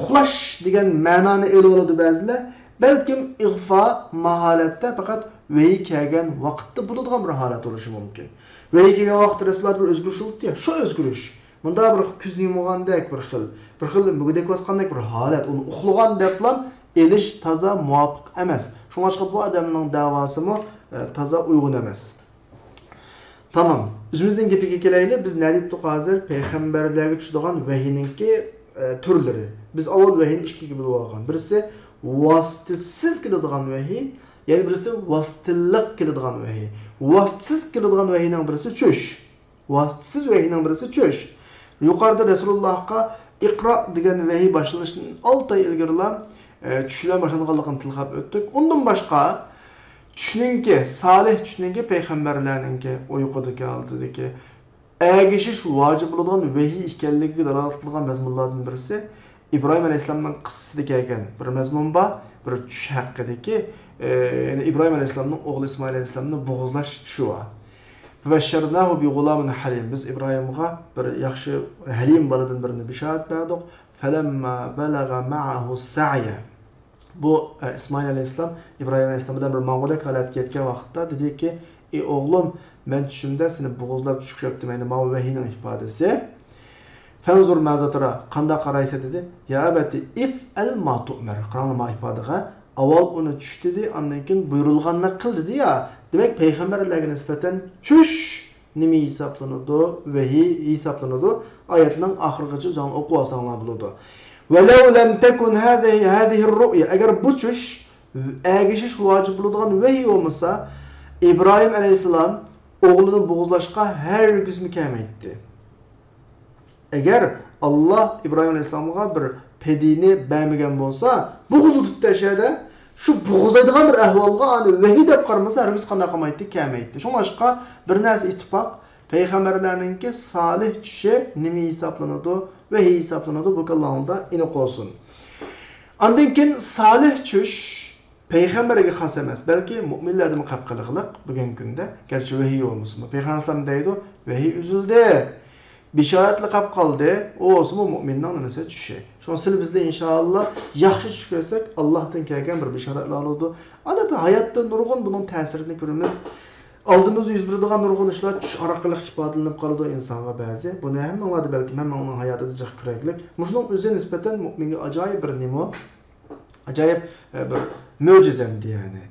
uxlash degan ma'noni elib oladi ba'zilar. Balkim igfa maholatda faqat vahiy kelgan vaqtda bo'ladigan bir holat bo'lishi mumkin. Vahiy kelgan vaqtda Rasululloh bir o'zgarish bo'ldi, shu o'zgarish. Bunda bir ko'zni yumgandek bir xil mugdek bosqandek bir holat, uni uxlagan deblam elish toza muvofiq emas. Shunga bu odamning davosimi toza uyg'un emas. Tamam. O'zimizning gapiga kelaylik. Biz nəditdik hozir payg'ambarlarga tushadigan vahiyninki turlari. Biz avval vahiyni ikkiga bo'lib olgan. Birisi vositasiz keladigan vahiy, yana birisi vositaliq keladigan vahiy. Vositasiz keladigan vahiyning birisi tush. Vositasiz vahiyning birisi tush. Yuqorida Rasulullohga iqro degan vahiy boshlanishdan 6 oy ilgarilar tushlar boshlanganligini tilg'ab o'tdik. Undan boshqa tushninki, salih tushninki payg'ambarlarninki uyqudagi oldidagi agishish vojib bo'ladigan vahiy ekanligiga dalolat qilgan mazmunlardan birisi İbrahim Aleyhisselam'dan qissasida kelgan bir mazmun bor, bir tush haqidagi, ya'ni İbrahim Aleyhisselam'ning o'g'li İsmail Aleyhisselamni bo'g'izlash tushi bor. Basharnahu bi g'ulamin halim. Biz İbrahimga bir yaxshi halim boladan birini bishorat berdik. Falamma balagha ma'ahu sa'ya. Bu İsmail Aleyhisselam İbrahim Aleyhisselam bilan bir ma'g'ulak holatga yetgan vaqtda dediki, "Ey o'g'lim, men tushimda seni bo'g'izlab tushib meni ma vahiyning ifodasi. Fanzur mazatara qanda qaraysa dedi. Ya abati if'al ma tu'mar." Qur'on ma ifodasiga avval uni tush dedi, ondan keyin buyurilganini qil dedi ya. Demak, payg'ambarlarga nisbatan tush nima hisoblanadi? Vahiy hisoblanadi. Oyatning oxirigacha o'zing o'qib olsanglar bo'ladi. وَلَوْ لَمْ تَكُنْ هَذِهِ الرُّؤْيَا. Agar bu tush agishish vojib bo'ladigan vahiy bo'lmasa, İbrahim Aleyhisselam o'g'lini bo'g'izlashga hargiz kelmaydi. Agar Alloh İbrahim Aleyhisselamga bir pedini bermagan bo'lsa, bo'g'izni tutib tashadi, shu bo'g'izlaydigan bir ahvolga ani vahiy deb qaramasa, hargiz qanday qilmaydi, kelmaydi. Shunga bir narsa ittifoq payg'ambarlarninki salih tushi nima hisoblanadi, vahiy hisoblanadi, bu Allohda aniq olsun. Ondan keyin salih tush payg'ambarga xos emas, balki mu'minlarga muqaqqaliqliq bugungi kunda, garchi vahiy bo'lmasa, payg'ambar deydi, vahiy uzildi. Bishoratli qolib qoldi. O'smi mu'minning nimasi tushi. Shunisi bizda inshaalloh yaxshi tush ko'rsak, Allohdan kelgan bir bishoratlar oladi. Odatda hayotda nurg'un buning ta'sirini ko'ramiz. Oldimizda yuz beradigan nurg'un ishlar tush orqali ifodalanib qoladi insonga ba'zi. Buni hamma balki uning hayotida jiq keraklik. Mushuning o'zi nisbatan mu'minga ajoyib bir nima, ajoyib bir mo'jizamdi ya'ni.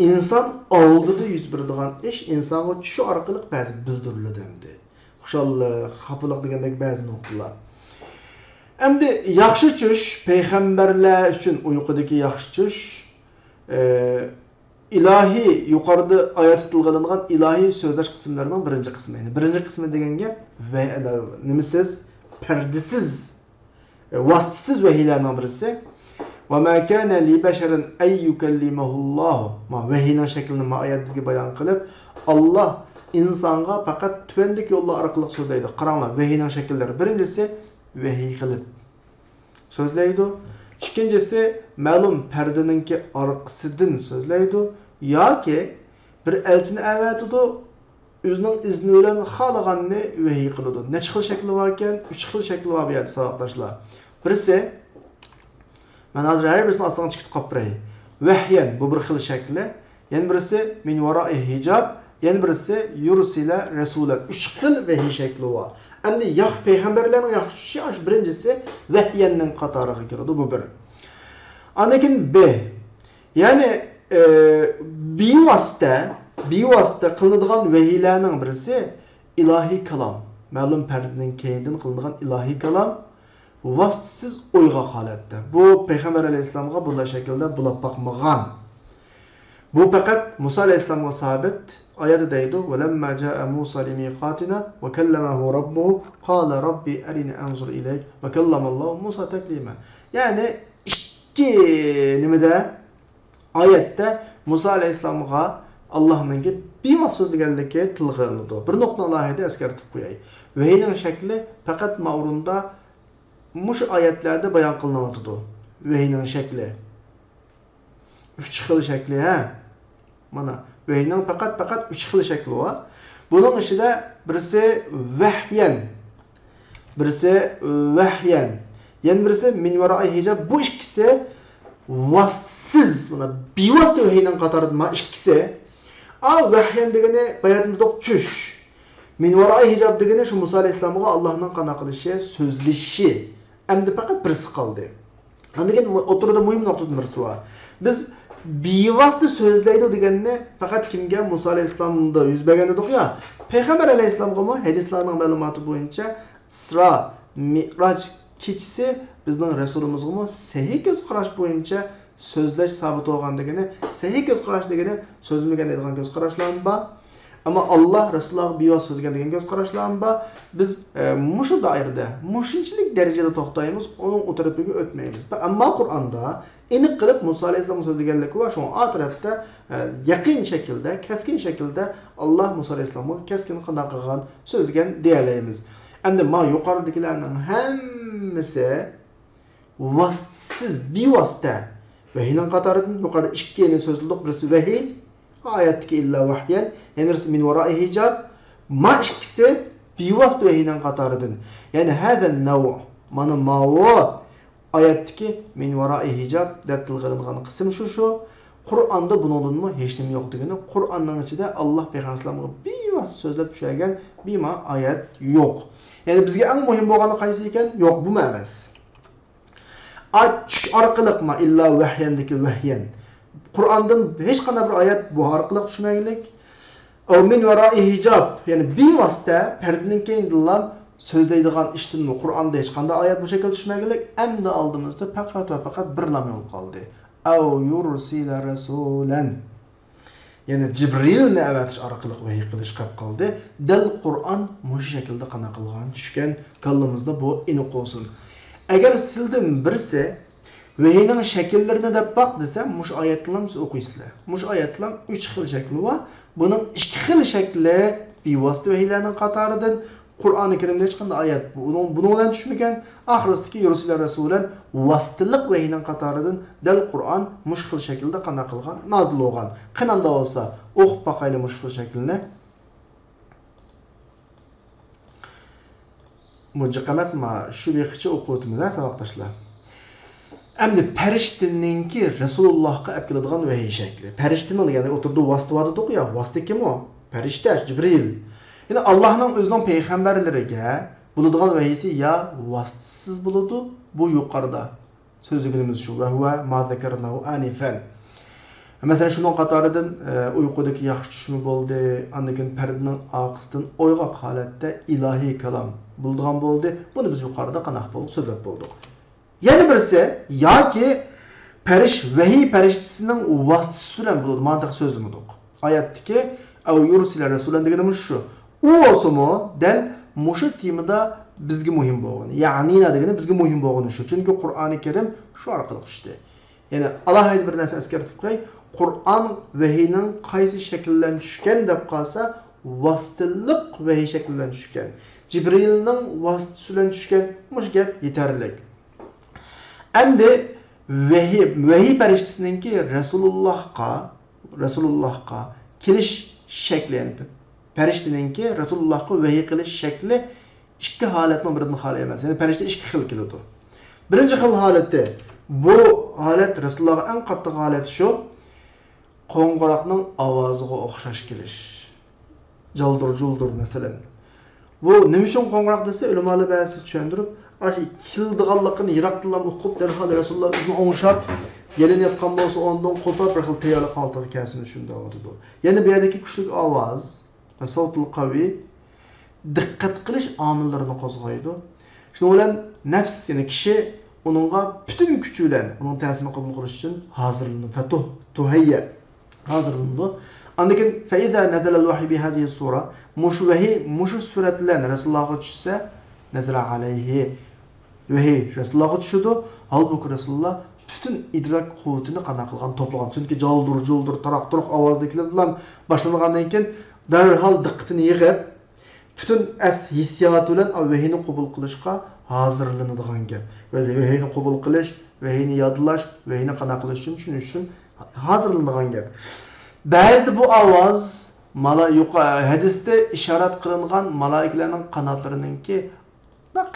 İnson oldida yuz beradigan ish insonga tush orqali ba'zi bildiriladi. Xushallik, xafalik degandek ba'zi nuqtalar. Endi yaxshi tush payg'ambarlar uchun uyqudagi yaxshi tush ilahiy yuqorida oyat tilg'ilingan ilahiy so'zlash qismlarining birinchi qismi. Yani birinchi qismi degan gap nimasiz, pardisiz, vositasiz vahiylarning birisi. Va ma kana li basharin ay yukallimuhulloh. Ma vahiyning shaklini ma oyat bizga bayon qilib, Alloh insonga faqat tuvandek yo'llar orqali so'zlaydi. Qaranglar, vahiyning shakllari. Birinchisi vahiy qilib so'zlaydi. İkincisi ma'lum perdeninki orqasidan so'zlaydi yoki bir elchini avatidi, o'zining izni bilan xohlaganini vahiy qiladi. Necha xil shakli bor ekan? 3 xil shakli bor bu yerda savoqdoshlar. Birisi men hozir har birisini ostidan chiqib qolib beray. Vahyan bu bir xil shakli, yana birisi min wara'i hijab, yana birisi yursila rasulan. 3 xil vahiy shakli bor. Endi yo'q payg'ambarlarning yaxshi tushi birinchisi vahyanning qatoriga kiradi, bu bir. Ondan keyin B. Ya'ni bevosita qilinadigan vahiylarning birisi ilohiy kalom. Ma'lum perdening keyindan qilinadigan ilohiy kalom vositasiz o'yg'oq holatda. Bu payg'ambar alayhissalomga bunday shaklda bo'lib boqmagan. Bu faqat Musa alayhissalomga sabit. Oyatda deydi: "Valamma jaa Musa limiqatina va kallamahu robbuhu qala robbi arini anzur ilayk va kallamallohu Musa taklima." Ya'ni ikki nimada oyatda Musa alayhissalomga Allohning bevosita so'zlaganligi tilga olinadi. Bir nuqta alohida eskartib qo'yay. Vahiyning shakli faqat ma'runda mush oyatlarda bayon qilinadi. Vahiyning shakli 3 xil shakli ha. Mana vahiyning faqat 3 xil shakli bor. Buning ichida birisi vahyan, yana birisi min vara'i hijab. Bu ikkisi vositasiz, mana bevosita vahiyning qatorida ikkisi. Vahyan degani bayatında tush. Min vara'i hijab degani shu Musa alayhissalomga Allohning qana qilishi, so'zlishi. Endi faqat birisi qoldi. Lekin o'tirida muhim nuqtadan birisi bor. Biz bevosita so'zlaydi deganni faqat kimga? Musa alayhissalomda yuz bergan edik ya. Payg'ambar alayhissalomga hadislarning ma'lumoti bo'yicha Isro, Mi'raj kechisi bizning rasulimizga sahih ko'z qarash bo'yicha so'zlash sabit bo'lganligini, sahih ko'z qarash degani so'zlamagan degan ko'z qarashlarimiz bor. Ammo Alloh Rasululloh bevosita so'zlagan degan ko'z qarashlarimiz bor. Biz mushu doirada, mushunchalik darajada to'xtaymiz, uning o'tiripiga o'tmaymiz. Ammo Qur'onda aniq qilib Musa alayhissalom so'zlaganligi va shu atrofda yaqin shaklda, keskin shaklda Alloh Musa alayhissalomga keskin qanday qilgan so'zlagan deyalaymiz. Endi ma yuqoridagilarning hammasi vositasiz, bevosita vahiyning qatoridan yuqorida ikki yeni so'zliq, birisi vahiy, oyatdagi illa vahyan, yana birisi min vara'i hijab. Ma ikkisi bevosita vahiyning qatoridan. Ya'ni hada nav, mana mavu oyatdagi min vara'i hijab deb tilg'ilingan qism shu. Qur'onda buningdanmi hech nima yo'q degani, Qur'onning ichida Alloh payg'ambarga bevosita so'zlab tushirgan bema oyat yo'q. Ya'ni bizga eng muhim bo'lgani qaysi ekan? Yo'q, bu emas. Tush orqaliqma illa vahyandagi vahyan. Qur'ondan hech qanday bir oyat bu orqali tushmaganlik. O min vara'i hijab, ya'ni bevosita perdaning keyindan so'zlaydigan ishdan Qur'onda hech qanday oyat bu shaklda tushmaganlik. Endi oldimizda faqat bir lam yo'l qoldi. Aw yursila rasulan. Ya'ni Jibrilni avatish orqali vahiy qilish qoldi. Dal Qur'on mush shaklda qana qilgan tushgan kallamizda bu aniq bo'lsin. Agar sizdan birisi vahiyning shakllarini deb baq desa, mush oyatlarni siz o'qiysizlar. Mush oyatlar 3 xil shakli bor. Buning 2 xil shakli bevosita vahiylarning qatoridan Qur'oni Karimda hech qanday oyat bundan tushmagan. Oxirisidagi Yursilar rasulan vositalik vahiyning qatoridan dal Qur'on mush xil shaklda qana qilgan, nozil bo'lgan. Qanday bo'lsa, o'qib baqayli mush xil shaklni. Mujiq emasmi? Shu beqicha o'qib saboqdoshlar. Endi farishtaninki Rasulullohga olib keladigan vahiy shakli. Farishtaning degani o'tirdi vosita o'qiya. Vosita kim o? Farishta Jibril. Ya'ni Allohning o'zining payg'ambarlariga bo'ladigan vahiysi ya vositasiz bo'ladi, bu yuqorida so'zligimiz shu va huwa ma zakarnahu anifan. Masalan, shuning qatoridan uyqudagi yaxshi tushmi bo'ldi, andan perdaning oqisidan o'yg'oq holatda ilohiy kalom bo'lgan bo'ldi. Buni biz yuqorida qanaq bo'lib so'zlab bo'ldik. Yana birisi yoki vahiy farishtasining vositasi bilan bo'ladi. Mantiq so'zlamadik. Oyatdagi aw yursila rasulan deganimiz shu. U o'simi dal mushu temada bizga muhim bo'lgan. Ya'ni nima degani bizga muhim bo'lgani shu. Chunki Qur'oni Karim shu orqali tushdi. Ya'ni alohida bir narsa eskartib qo'y. Qur'on vahiyning qaysi shakldan tushgan deb qolsa, vositalik vahiy shakldan tushgan. Jibrilning vositasi bilan tushgan mush gap yetarli. Endi vahiy farishtasininki Rasulullohga kelish shakli, ya'ni farishtaninki Rasulullohga vahiy qilish shakli ikki holatning biridan xoli emas. Ya'ni farishta ikki xil keladi. Birinchi xil holati bu holat Rasulullohga eng qattiq holati shu. Qo'ng'iroqning ovoziga o'xshash kelish. Jaldur masalan. Bu nima uchun qo'ng'iroq desa, ulamolar ba'zi tushuntirib, ashi kildiganligini yiroqdan o'qib, darhol Rasululloh o'zini o'ngshab, yelinayotgan bo'lsa, ondan qo'pab bir xil tayyorlik holatiga kelsin shunda o'tadi. Ya'ni bu yerdagi kuchli ovoz va savtul qavi diqqat qilish omillarini qo'zg'aydi. Şunu bilen nefs yani kişi onunla bütün gücüyle onun təsirini kabul qilish üçün hazırlandı. Tuhayya hazırlandı. Andakin فإذا نزل الوحي بهذه الصورة مش وحي مش suretlerine Resulullah'a düşse نزل عليه vahiy Resulullah'a düşüdü. Halbuki Resulullah bütün idrak kuvvetini qana qilgan, toplagan. Çünkü jaldur, taraq avazdakilar bilan başlangandan keyin darhol diqqatini yig'ib, bütün hissiyatı bilan vahiyni qabul qilishga hazırlanadigan gap. Vahiyni qabul qilish, vahiyni yodlash, vahiyni qana qilish uchun tushunish uchun hazırlanadigan gap. Ba'zida bu ovoz hadisda ishorat qilingan malaikalarning qanotlarininki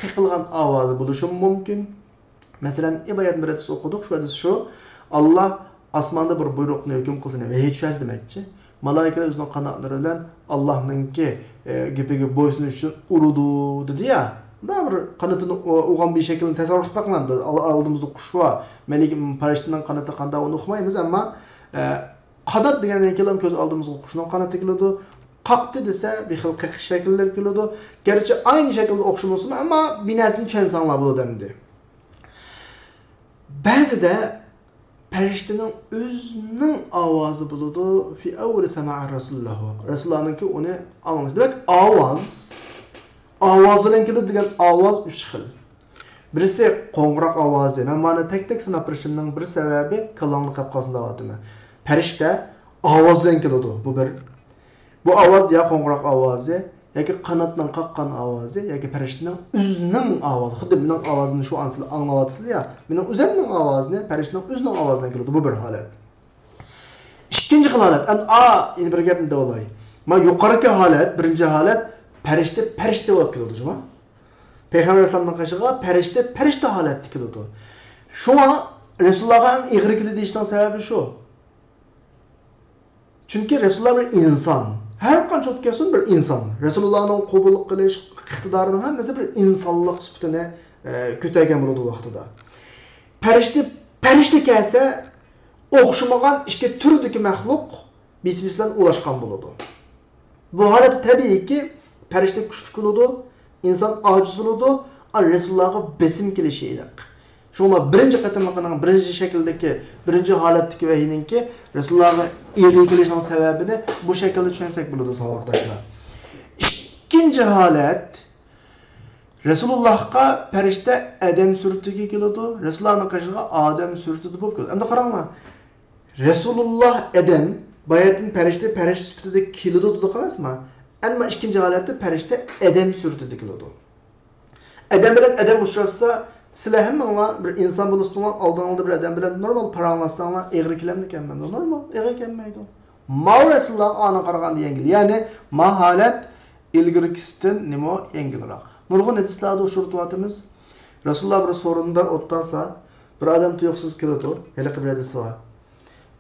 qiqilgan ovozi bo'lishi mumkin. Masalan, ibodat biratisi o'qidik, shu hadis shu. Alloh osmonda bir buyruqni hukm qilsin, vahiy tushadi demakchi. Malaikalar o'zining qanotlari bilan Allohninki gapiga bo'ysunish uchun urudi dedi-ya. Da bir qanotini o'g'an bir shaklni tasavvur qilib baqlamdi. Oldimizda qush va malik farishtaning qanoti qanday uni uqmaymiz, ammo qanot degandan keyin ko'z oldimizga qushning qanoti keladi. Qaqti desa bir xil qiqish shakllar keladi. Garchi aynı shaklda o'xshamasmi, ammo binasini tushunsanlar bo'ladi endi. Ba'zida farishtaning o'zining ovozi bo'ladi fi awwal sama'i Rasululloh. Rasulullohning uni anglash. Demak, ovoz bilan keladi degan ovoz 3 xil. Birisi qo'ng'iroq ovozi. Men mana tek sanab berishimning bir sababi kalongni qilib qolsin deyapman. Farishta ovoz bilan keladi. Bu bir. Bu ovoz ya qo'ng'iroq ovozi, yoki qanotdan qaqqan ovozi, yoki farishtaning o'zining ovozi. Xuddi mening ovozimni shu ansizlar anglayapsizlar ya. Mening o'zimning ovozini farishtaning o'zining ovozidan keladi. Bu bir holat. Ikkinchi holat, endi bir gapni davolay. Men yuqorgi holat, birinchi holat farishta bo'lib keladi, juma. Payg'ambar alayhisolamning qashig'iga farishta holatda keladi. Shunga Rasulullohga ig'ri keldi deyishning sababi shu. Chunki Rasululloh bir inson. Her qancha o'tkasin bir inson. Rasulullahning qabul qilish iqtidorining hammasi bir insonlik sifatini ko'targan bo'ladi vaqtida. Farishta kelsa, o'xshamagan ikki turdagi maxluq bilan ulashgan bo'ladi. Bu holat tabiiyki farishta kuchli bo'ladi, inson ojiz bo'ladi, Rasulullohga besim kelishi aniq. Shunga birinchi qatimliqning birinchi shakldagi, birinchi holatdagi vahiyninki Rasulullohga iyg'i kelishining sababini bu shaklda tushunsak bo'ladi, savoldoshlar. Ikkinchi holat Rasulullohga farishta odam suratiga keladi, Rasulullohning qashig'iga odam surati bo'lib keladi. Endi qaranglar. Rasululloh odam, bayatdan farishta sifatida keladi dedik emasmi? Ammo ikkinchi holatda farishta odam suratida keladi. Odam bilan odam uchrashsa sizlar hammanglar bir inson bo'lisizlar, oldingizda bir odam bilan normal paranglashsanglar, egri kelamdikanman, normal, egri kelmaydi. Rasululloh ona qaraganda yengil. Ya'ni holat ilgirkisidan nima yengilroq. Nurg'un hadislarda o'shirtyapmiz. Rasululloh bir so'rinda o'tdasa, bir odam tuyuqsiz keladi, haliqi bir hadis bor.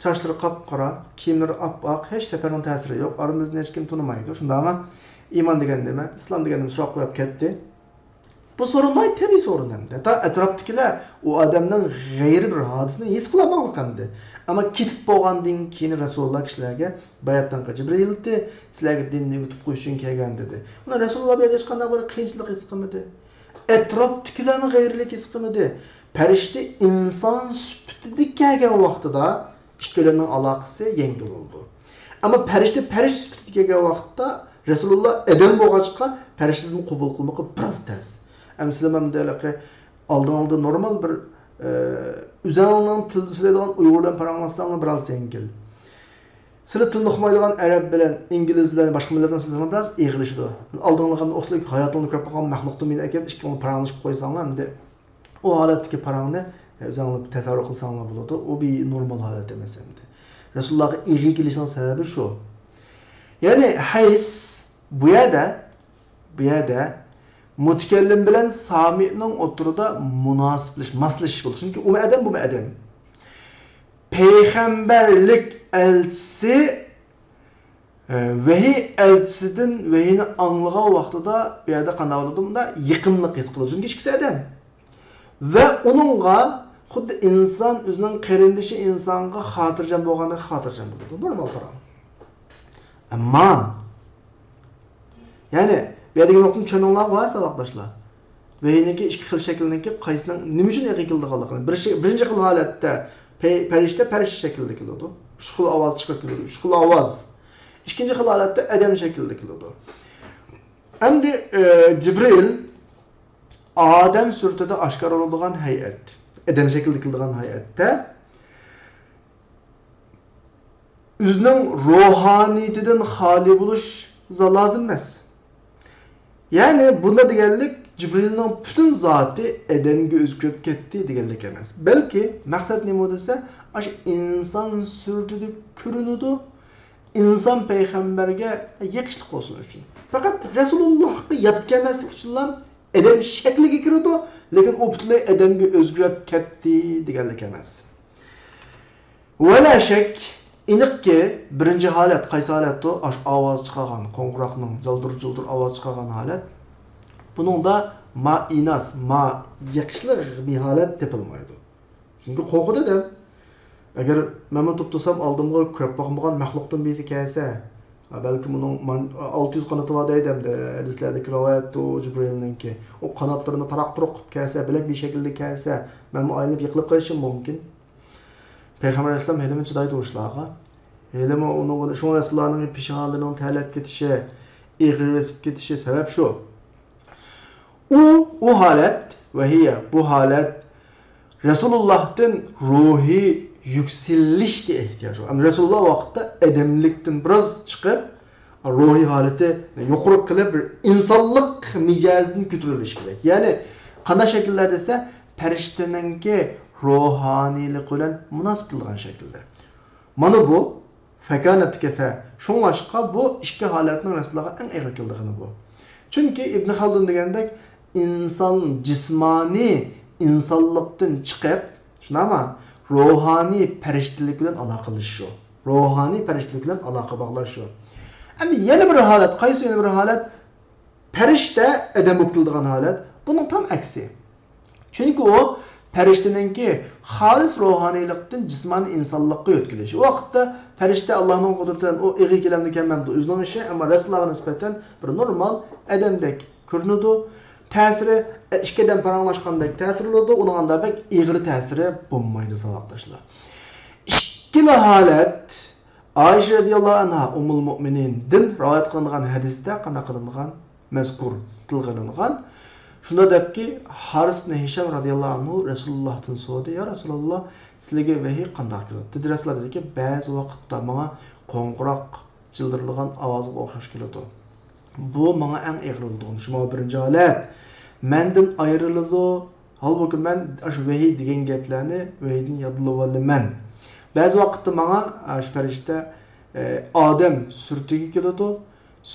Chachlari qop-qora, kiyimlari oppoq, hech safarning ta'siri yo'q. Oramizni hech kim tunimaydi. Shundaqmi? Iymon degan nima? Islom degan nima so'roq qo'yib ketdi. Bu sorunlar tabii sorun hem de. Ta etraftakiler o adamdan gayri bir hadisini his qilamagandı. Ama ketib bo'lgandan keyin Rasululloh kishilarga bayatdan Jibril sizlarga dinni yutib qo'yish uchun kelgan dedi. Buni Rasululloh hech qanday bir qiyinchilik his qilmadi. Etraftakilarni g'ayrilik his qilmadi. Farishta inson sifatida kelgan vaqtida ikkalarining aloqasi yengil bo'ldi. Ama farishta sifatida kelgan vaqtda Rasululloh odam bo'lg'achqa farishtani qabul qilmoqqa biroz tez. Amsilamamdalaqi oldinda normal bir o'zingning tilni so'zlaydigan uyg'urlar paranglashsanglar biroz yengil. Sizlar tilni uqmaydigan arab bilan ingliz bilan boshqa millatdan so'zlasanglar biroz eg'ilishdi. Oldinga o'slik hayotingni ko'rib qolgan maxluqni men akab ikki paranglashib qo'ysanglar, endi o holatdagi parangni o'zinglar tasavvur qilsanglar bo'ladi. O bir normal holat emas endi. Rasulullohga eg'i kelishning sababi shu. Ya'ni hays bu yerda mutakallim bilan sami'ning o'tirida munosiblik, maslashish bo'ldi. Chunki u odam bu odam. Payg'ambarlik elchisi vahiy elchisidan vahiyni anglagan vaqtida bu yerda qanday bo'ladi? Bunda yaqinlik his qiladi. Chunki ikkisi odam. Va uningga xuddi inson o'zining qarindoshi insonga xotirjam bo'lgandek xotirjam bo'ladi. Normal qarang. Ammo ya'ni bu yerdagi nuqtani tushuninglar va saboqdoshlar. vahiyniki ikki xil shaklniki qaysining nima uchun keladiganligini. Birinchi xil holatda farishta shaklida keladi. 3 xil ovoz chiqib keladi. 3 xil ovoz. Ikkinchi xil holatda odam shaklida keladi. Endi Jibril Adem surtida oshkor bo'ladigan hay'at, odam shaklida keladigan hay'atda o'zining ruhaniyatidan xoli bo'lish lozim emas. Ya'ni bunda deganlik Jibrilning butun zoti odamga o'zgarib ketdi deganlik emas. Balki maqsad nima desa, o'sha inson surtida ko'rinadi. İnsan payg'ambarga yaqishli bo'lsin uchun. Faqat Rasulullohga yetkamaslik uchun odam shakliga kiradi, lekin u butunlay odamga o'zgarib ketdi deganlik emas. Wala shak aniqki birinchi holat qaysi holatda ovoz chiqargan, qo'ng'iroqning jaldir-juldir ovoz chiqargan holat. Buningda ma inas, ma yaqishli bir holat topilmaydi. Chunki qo'rqadi-da. Agar men tutsam oldimga ko'p boqmagan maxluqdan birisi kelsa, balki uning 600 qanoti bor deydimda, hadislarda rivoyatda Jibrilninki. O qanotlarini taraq-turuq qilib kelsa, bilak bir shaklda kelsa, men aylanib yiqilib qolishim mumkin. Payg'ambar alayhisalom helimi chidaydi o'shlaga. Helimi uni shu Rasulullohning peshonalarining talab ketishi, ig'rilib ketishi sabab shu. U holat va hiya bu holat Rasulullohdan ruhiy yükselişke ihtiyacı var. Ama Resulullah vaqtda adamlikdan biraz chiqib, ruhiy holati yuqori qilib bir insonlik mijozini ko'tarilishi kerak. Ya'ni qanday shakllarda desa, farishtaninki ruhaniylik bilan munosib bo'lgan shaklda. Mana bu fakanat kafa. Shunlashqa bu ikki holatning Rasulullohga eng og'ir keldigani bu. Chunki Ibn Xaldun degandek inson jismoniy insonlikdan chiqib, shunama ruhani farishtalik bilan aloqalashish. Ruhani farishtalik bilan aloqa bog'lash. Endi yana bir holat, qaysi yana bir holat? Farishta odam bo'lib keladigan holat. Buning tam aksi. Chunki u farishtaninki xolis ruhaniylikdan jismoniy insonlikka o'tkilishi. U vaqtda farishta Allohning qudratidan u ig'i kelamni kelmamdi. O'zining ishi, ammo Rasulullohga nisbatan bir normal odamdek ko'rinadi. Ta'siri ikkidan paranglashgandek ta'sir bo'ladi, uning andabek ig'ri ta'siri bo'lmaydi savatdoshlar. Ikkala holat Aisha radhiyallohu anha ummul mu'minin din rivoyat qilingan hadisda qana qilingan mazkur tilg'ilingan. Shunda debki Haris ibn Hisham radhiyallohu anhu Rasulullohdan so'radi, "Ya Rasululloh, sizlarga vahiy qanday keladi?" Dedi Rasululloh dediki, "Ba'zi vaqtda menga qo'ng'iroq childirilgan ovozga o'xshash keladi. Bu menga eng og'ir bo'ldi. Shuma birinchi holat. Mendan ayriladi. Halbuki men shu vahiy degan gaplarni vahiydan yodlab olaman. Ba'zi vaqtda menga shu farishta odam surtiga keladi.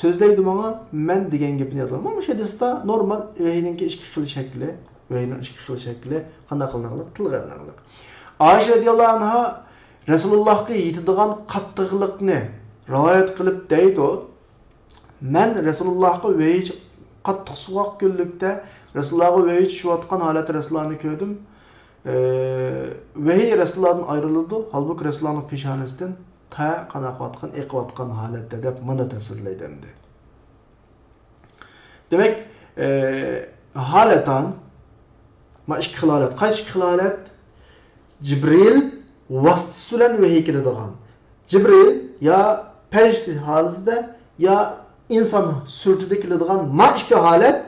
So'zlaydi menga, men degan gapni yodlaman. Mana shu hadisda normal vahiyninki ikki xil shakli, vahiyning ikki xil shakli qanday qilinadi? Tilg'anliq. Aisha radhiyallohu anha Rasulullohga yetadigan qattiqlikni rivoyat qilib deydi. Men Rasulullohga vahiy qattiq suvoq kunlikda Rasulullohga vahiy tushayotgan holatda Rasulullohni ko'rdim. Vahiy Rasulullohdan ayrildi. Halbuki Rasulullohning peshonasidan ta qanaqatgan, eqiyotgan holatda deb mana tasvirlaydi endi. Demak, holatan ma ikki xil holat. Qaysi ikki xil holat? Jibril vasitasi bilan vahiy keladigan. Jibril ya farishta holatida ya insan surtida keladigan ma ikki holat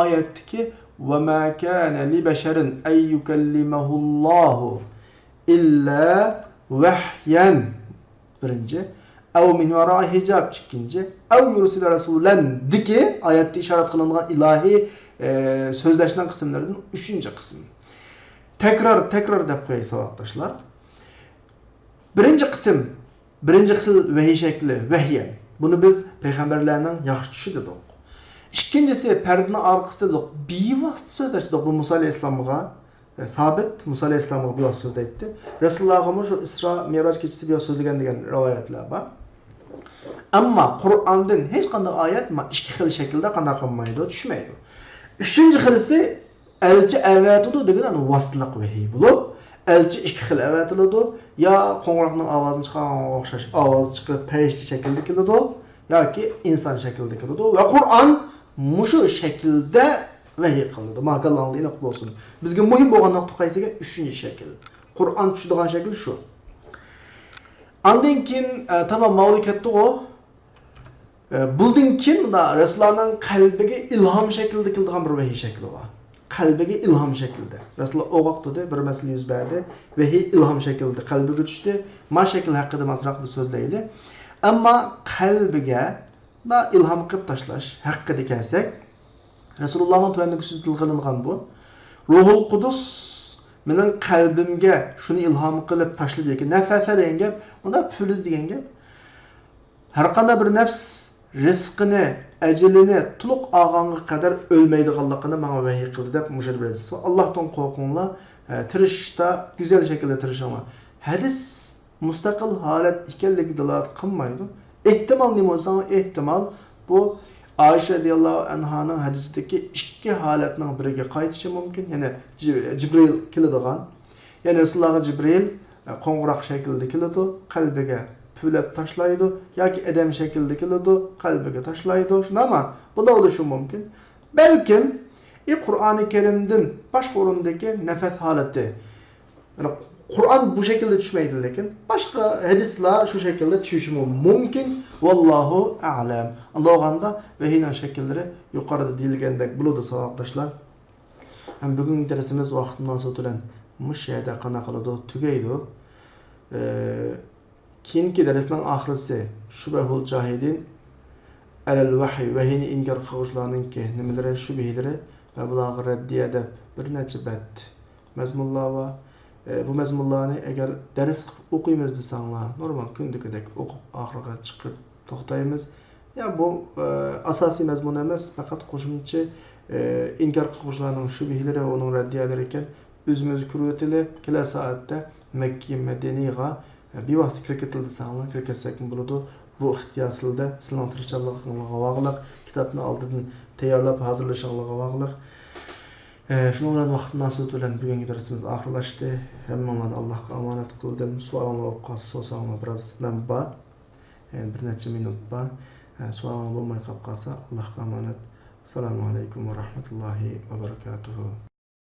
oyatdagi va ma kana li basharin ay yukallimuhullohu illa vahyan birinchi, aw min wara'i hijab ikkinchi, aw yursil rasulan diki oyatda ishorat qilingan ilohiy so'zlashning qismlaridan 3-qism. Tekrar deb qo'ying savatdoshlar. Birinchi qism, birinchi xil vahiy shakli, vahyan. Bunu biz peygamberlerinin yaxshi tushi dedik. İkincisi perdenin arkasında dedik. Bevosita so'zlash dedik. Bu Musa alayhissalomga sabit, Musa alayhissalomga bevosita so'zlaydi. Rasulullahga shu Isro Mi'roj kechasi bevosita so'zlagan degan rivoyatlar bor. Ammo Qur'ondan hech qanday oyat ikki xil shaklda qanday qilmaydi, tushmaydi. Uchinchi xilisi elchi avatudu degan vasitliq vahiy bo'lib, elchi ikki xil avatiladi. Ya qo'ng'iroqning ovozini chiqargan o'xshash ovoz chiqib farishta shaklida keladi yoki inson shaklida keladi va Qur'on mushu shaklda vahiy qilindi. Maqallanlı inoq bo'lsin. Bizga muhim bo'lgan nuqta qaysiga? 3-shakl. Qur'on tushadigan shakl shu. Andan keyin tamam mavlu ketdi o. Bundan keyin Rasulullohning qalbiga ilhom shaklida keladigan bir vahiy shakli bor. Qalbiga ilhom shaklida. Rasululloh o'qoqdi, bir masala yuz berdi. Vahiy ilhom shaklida qalbiga tushdi. Ma shakl haqida masroq bir so'zlaydi. Ammo qalbiga da ilhom qilib tashlash haqida kelsak, Rasulullohning tuvanida so'zilgan bu. Ruhul Qudus mening qalbimga shuni ilhom qilib tashladi ekan. Nafafa degan gap, unda pul degan gap. Har qanday bir nafs rizqini, ajlini to'liq olganga qadar o'lmaydiganligini menga vahiy qildi deb mushar berdi. Allohdan qo'rqinglar, tirishda go'zal shaklda tirishinglar. Hadis mustaqil holat ekanligi dalolat qilmaydi. Ehtimol nima bo'lsa, ehtimol bu Ayşe radiyallahu anhaning hadisidagi ikki holatning biriga qaytishi mumkin. Ya'ni Jibril keladigan. Ya'ni Rasulullohga Jibril qo'ng'iroq shaklida keladi, qalbiga pulab tashlaydi yoki adam shaklida keladi, qalbiga tashlaydi. Shunami? Bu da bo'lishi mumkin. Balkim Qur'oni Karimdan boshqa o'rindagi nafas holati. Yani Qur'on bu şekilde tushmaydi, lekin boshqa hadislar shu shaklda tushishi mumkin. Vallohu a'lam. Allohganda vahiyning shakllari yuqorida deyilgandek bo'ladi, savoqdoshlar. Ham bugungi darsimiz vaqt munosabati bilan mush yerda qana qiladi, tugaydi. Keyingi darsning oxirisi shubahul jahidin alal vahiy, vahiyni inkor qiluvchilarning nimalari, shubhalari va bularga raddiya deb bir necha bat mazmunlar bor. Bu mazmunlarni agar dars o'qiymiz desanglar, normal kundagidek o'qib oxiriga chiqib to'xtaymiz. Ya bu asosiy mazmun emas, faqat qo'shimcha inkor qiluvchilarning shubhalari va uning raddiyalari ekan. O'zimiz ko'rayotili kela soatda Makka Madinaga bevosita kirkitildi desanglar, kirkatsak bo'ladi. Bu ixtiyorsilda sizning tirishchiligingizga bog'liq, kitobni oldindan tayyorlab hozirlashingizga bog'liq. Şunu bilan vaqt munosabati bilan bugungi darsimiz oxirlashdi. Hammanglarni Allohga omonat qildim. Savollar qolsa biroz manba, bir necha minut bor. Savollar bo'lmay qolsa Allohga omonat. Assalomu alaykum va rahmatullohi va barakatuh.